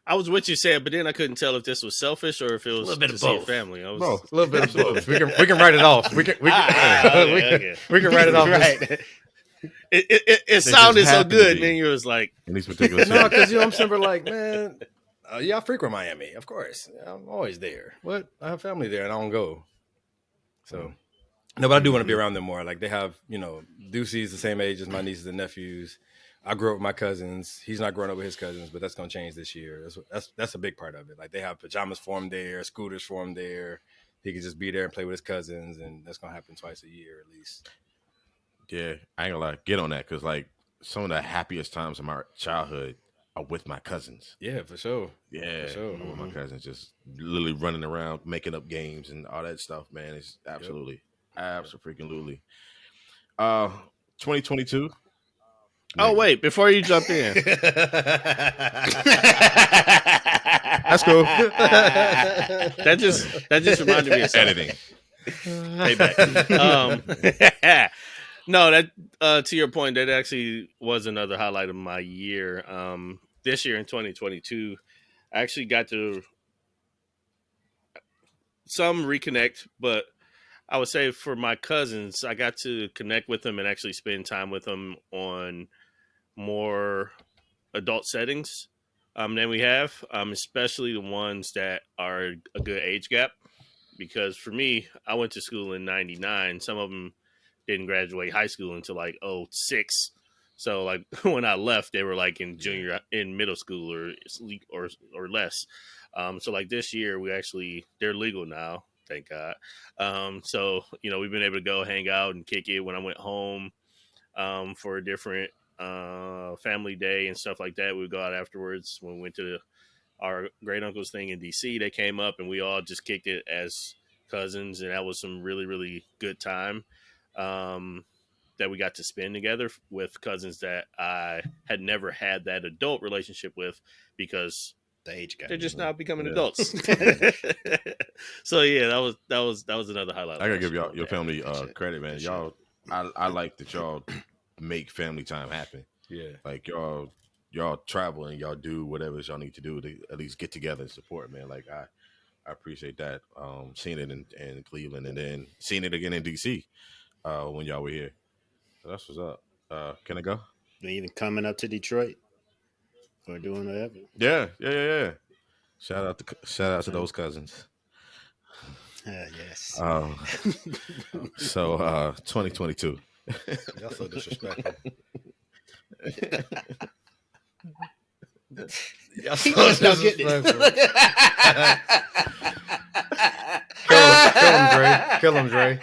I was with you, Sam, but then I couldn't tell if this was selfish or if it was little bit to of see your both. family. I was Both. A little bit of both. We can write it off. We can okay. we can write it off. Right. It sounded so happen to good, be. and then you was like, In these particular No, cities. because I'm simple like, man, yeah, I frequent Miami, of course. I'm always there. What? I have family there, and I don't go. So, no, but I do want to be around them more. Like they have, Ducey's the same age as my nieces and nephews. I grew up with my cousins. He's not growing up with his cousins, but that's going to change this year. That's a big part of it. Like they have pajamas for him there, scooters for him there. He can just be there and play with his cousins, and that's going to happen twice a year at least. Yeah, I ain't gonna lie, get on that because like some of the happiest times of my childhood are with my cousins. Yeah, for sure. Yeah, For sure. with my cousins, just literally running around, making up games and all that stuff. Man, it's absolutely. 2022. oh wait, before you jump in, That's cool. that just reminded me of something. Editing. Payback. No, that to your point, that actually was another highlight of my year. This year in 2022, I actually got to some reconnect, but I would say for my cousins, I got to connect with them and actually spend time with them on more adult settings than we have, especially the ones that are a good age gap. Because for me, I went to school in '99. Some of them didn't graduate high school until like 06. So like when I left, they were like in middle school or less. So like this year, they're legal now, thank God. So we've been able to go hang out and kick it when I went home for a different family day and stuff like that. We would go out afterwards. When we went to our great uncle's thing in DC, they came up and we all just kicked it as cousins, and that was some really, really good time that we got to spend together with cousins that I had never had that adult relationship with because The age gap. they're just now becoming adults. So yeah, that was another highlight. I gotta give y'all your Yeah, family good shit. credit, man. Good Y'all, I like that y'all make family time happen. Yeah. Like y'all travel and y'all do whatever y'all need to do to at least get together and support, man. Like I appreciate that. Seeing it in Cleveland and then seeing it again in DC when y'all were here. So that's what's up. Can I go? They even coming up to Detroit or doing whatever. Yeah. Shout out to those cousins. Yes. So 2022. Y'all so disrespectful. Y'all He so just don't get it. disrespectful. Kill him, Dre.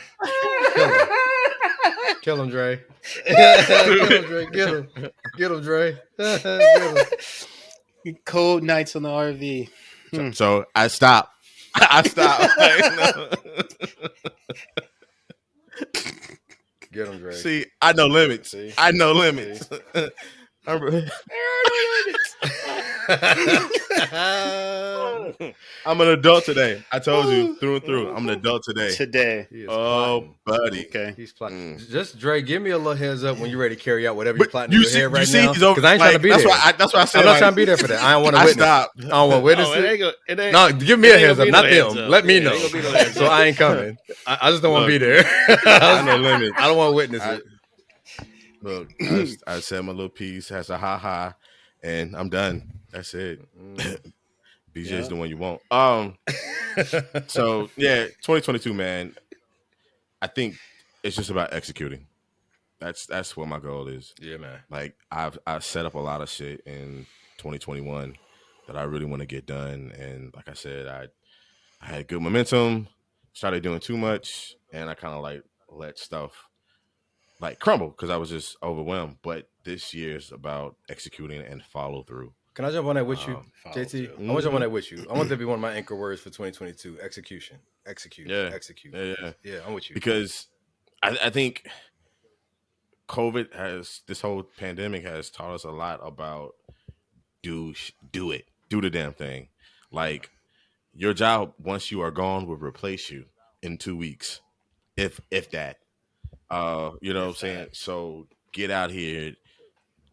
Kill him, Dre. Get him. Get him, Dre. Get him. Cold nights on the RV. So I stopped. I stopped. Get him, Dre. See, I know limits. See? I know limits. I'm an adult today. I told you through and through. I'm an adult today. Today. He is Oh, plotting. buddy. Okay. He's plotting. Just Dre, give me a little heads up when you're ready to carry out whatever But you're plotting in your head right see, now. he's over- Because I ain't trying to be that's there. Why that's why I said I'm not like, trying to be there for that. I don't want to I witness. stopped. I don't want to witness it. No, give me a heads up, not them. Let me know. So I ain't coming. I just don't want to be there. I know limits. I don't want to witness it. Look, I said my little piece, has a ha, and I'm done. That's it. BJ's the one you want. So yeah, 2022, man. I think it's just about executing. That's what my goal is. Yeah, man. Like I've set up a lot of shit in 2021 that I really want to get done, and like I said, I had good momentum. Started doing too much, and I kind of like let stuff like crumble because I was just overwhelmed. But this year's about executing and follow through. Can I jump on that with you, Follow JT? through. I want to jump on that with you. I want that to be one of my anchor words for 2022. Execution. Execute. Yeah. Execute. Yeah. Yeah, I'm with you. Because I think this whole pandemic has taught us a lot about do it, do the damn thing. Like your job, once you are gone, will replace you in 2 weeks. if that. You know what I'm If saying? that. So get out here,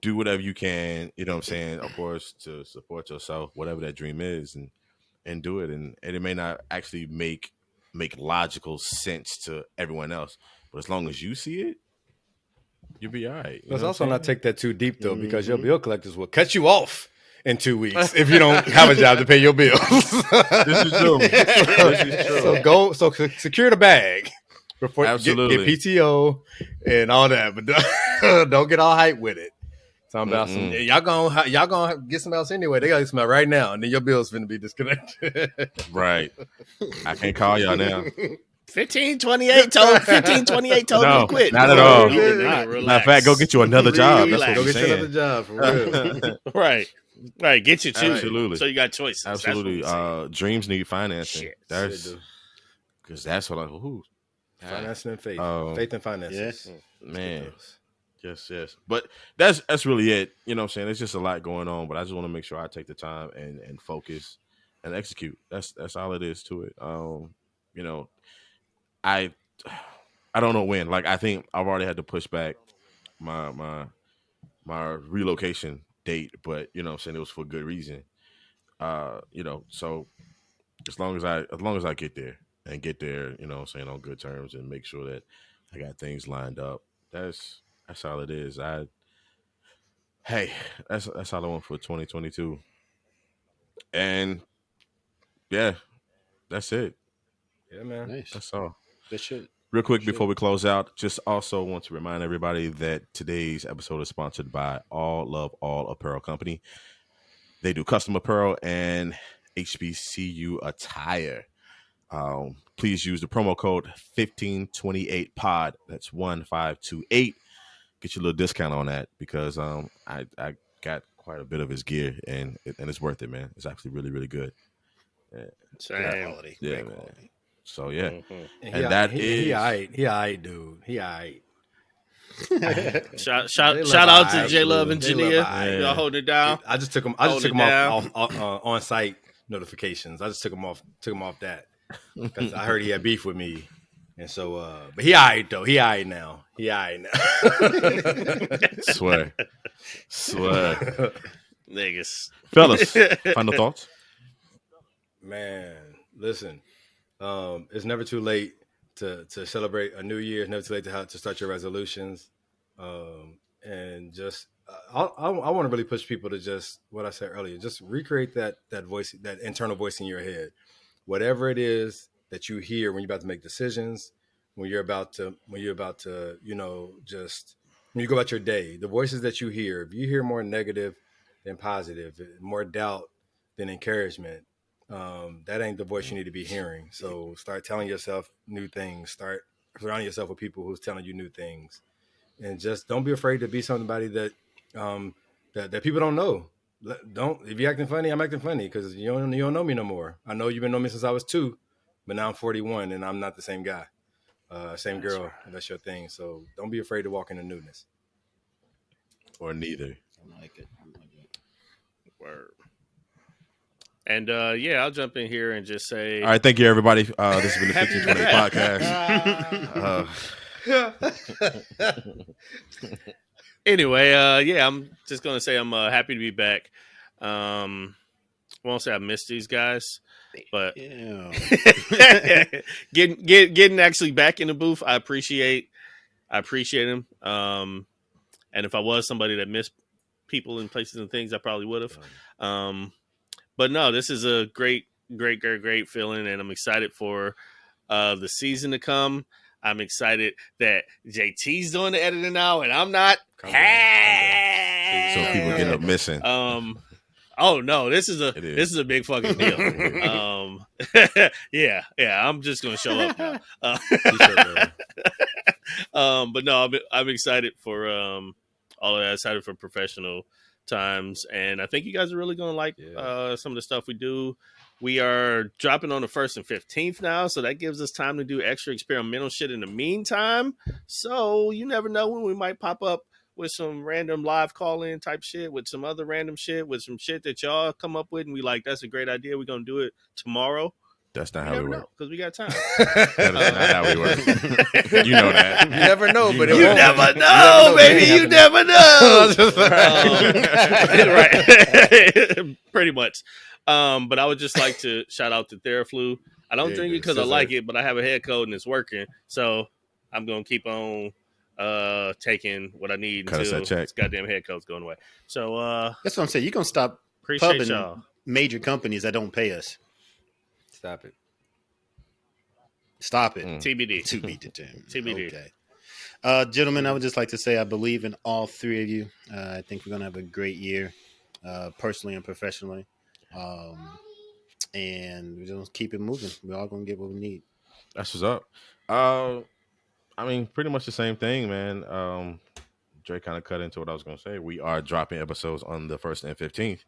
do whatever you can, you know what I'm saying, of course, to support yourself, whatever that dream is, and do it. And it may not actually make logical sense to everyone else, but as long as you see it, you'll be all right. You know Let's what I'm also not saying? take that too deep though, because your Mm-hmm. bill collectors will cut you off in 2 weeks if you don't have a job to pay your bills. This is true. This is true. Secure the bag before get Absolutely. PTO and all that, but don't get all hype with it. Talking about some Mm-mm. y'all gonna get some else anyway. They gotta smell right now, and then your bill's finna be disconnected. Right. I can't call y'all now. 1528 told me No, to quit. not at all. He did not. Matter of fact, go get you another job. That's what Go I'm get you saying. another job for real. Right. Get you two. Absolutely. So you got choices. Absolutely. That's what we say. Dreams need financing. Shit. That's They do. because that's what Financing and faith. Um, Faith and finances. Yes. man. Yes. But that's really it. You know what I'm saying? There's just a lot going on, but I just want to make sure I take the time and focus and execute. That's all it is to it. You know, I I don't know when. Like I think I've already had to push back my relocation date, but you know what I'm saying, it was for good reason. You know, so as long as I get there and get there, you know what I'm saying, on good terms and make sure that I got things lined up. That's all it is. Hey, that's all I want for 2022. And yeah, that's it. Yeah, man. Nice. That's all. Good shit. Real quick Shit. before we close out, just also want to remind everybody that today's episode is sponsored by Love All Apparel Company. They do custom apparel and HBCU attire. Please use the promo code 1528pod. That's 1528. Get you a little discount on that because I got quite a bit of his gear and it's worth it, man. It's actually really, really good. Great Same. quality. Yeah, Great man. quality. So yeah, Mhm. and that he is alright. He alright, dude. He alright. Shout J-Love out to aight, J Love dude. and J-Love Jania. aight. Y'all holding it down. I just took him Hold it off on site notifications. I just took him off that because I heard he had beef with me, and so but he alright though. He alright now. swear. Niggas. Fellas, final thoughts? Man, listen, it's never too late to celebrate a new year. It's never too late to start your resolutions, and just I want to really push people to just what I said earlier. Just recreate that voice, that internal voice in your head, whatever it is that you hear when you're about to make decisions, when you're about to just when you go about your day, the voices that you hear. If you hear more negative than positive, more doubt than encouragement, that ain't the voice you need to be hearing. So start telling yourself new things. Start surrounding yourself with people who's telling you new things, and just don't be afraid to be somebody that that people don't know. Don't if you're acting funny, I'm acting funny because you don't know me no more. I know you've been knowing me since I was 2, but now I'm 41 and I'm not the same guy, same girl. Right. That's your thing. So don't be afraid to walk into newness. Or neither. I like it. Word. And I'll jump in here and just say, All right, thank you, everybody. This has been the Happy 1520 podcast. anyway, I'm just gonna say I'm happy to be back. I won't say I missed these guys, but Yeah. getting actually back in the booth, I appreciate them. And if I was somebody that missed people and places and things, I probably would have. But no, this is a great feeling, and I'm excited for the season to come. I'm excited that JT's doing the editing now, and I'm not. So people get up missing. Oh no, this is a big fucking deal. I'm just gonna show up now. But no, I'm excited for all of that. Excited for professional times, and I think you guys are really gonna like some of the stuff we do. We are dropping on the 1st and 15th now, so that gives us time to do extra experimental shit in the meantime. So you never know when we might pop up with some random live call-in type shit, with some other random shit, with some shit that y'all come up with, and we like, that's a great idea. We're gonna do it tomorrow. That's not You how we never work. know because we got time. That is not how we work. You know that. You never know, but it You won't. never You know, but it baby. ain't You happening. never know. Right. Pretty much. But I would just like to shout out to Theraflu. I don't Yeah, drink it good. because I Scissor. like it, but I have a head cold and it's working. So I'm gonna keep on taking what I need Cut us until that check. this goddamn head cold's going away. So That's what I'm saying. You're gonna stop appreciate pubbing y'all. major companies that don't pay us. Stop it. Stop it. TBD. To be determined. TBD. Okay. Gentlemen, I would just like to say I believe in all three of you. I think we're going to have a great year, personally and professionally. And we're just keep it moving. We're all going to get what we need. That's what's up. I mean, pretty much the same thing, man. Dre kind of cut into what I was going to say. We are dropping episodes on the 1st and 15th.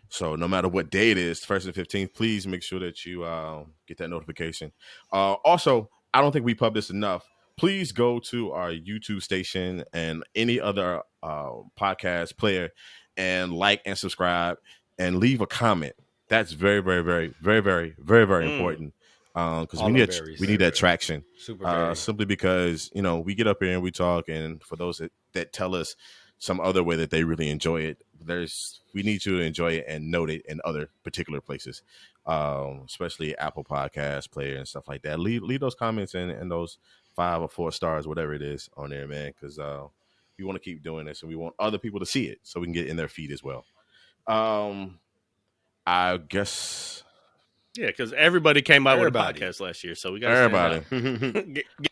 So no matter what day it is, 1st and 15th, please make sure that you get that notification. Also, I don't think we pub this enough. Please go to our YouTube station and any other podcast player and like and subscribe and leave a comment. That's very, very, very, very, very, very, very important because we need that traction. Super simply because we get up here and we talk, and for those that tell us some other way that they really enjoy it, we need you to enjoy it and note it in other particular places, especially Apple Podcast player and stuff like that. Leave those comments and those 5 or 4 stars, whatever it is, on there, man, because we want to keep doing this and we want other people to see it so we can get in their feed as well. I guess. Yeah, because everybody came out with a podcast last year, so we got everybody.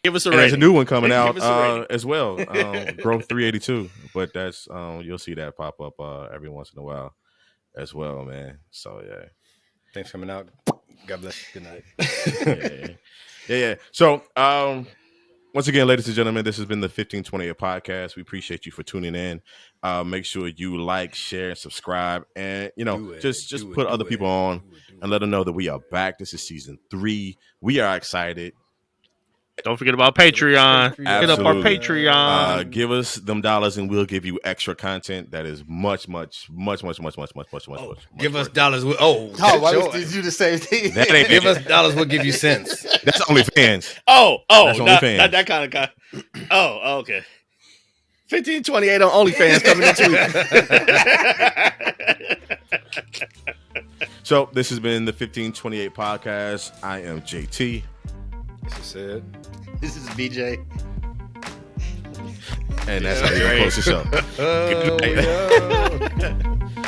Give us a And rating. there's a new one coming Give us a out rating. as well, Growth 382. But that's you'll see that pop up every once in a while as well, man. So yeah, Thanks for coming out. God bless. Good night. yeah. So once again, ladies and gentlemen, this has been the 1528 podcast. We appreciate you for tuning in. Make sure you like, share, and subscribe, and just put other people on and let them know that we are back. This is season 3. We are excited. Don't forget about Patreon. Hit up our Absolutely. Patreon. Give us them dollars and we'll give you extra content that is much. Give us dollars. Did you the same thing? That ain't Give us dollars. We'll give you cents. That's OnlyFans. Oh, That's not OnlyFans. that kind of guy. Oh, okay. 1528 on OnlyFans coming into week. So this has been the 1528 podcast. I am JT. This is Sid. This is BJ. And that's how you close the show. Oh, yeah.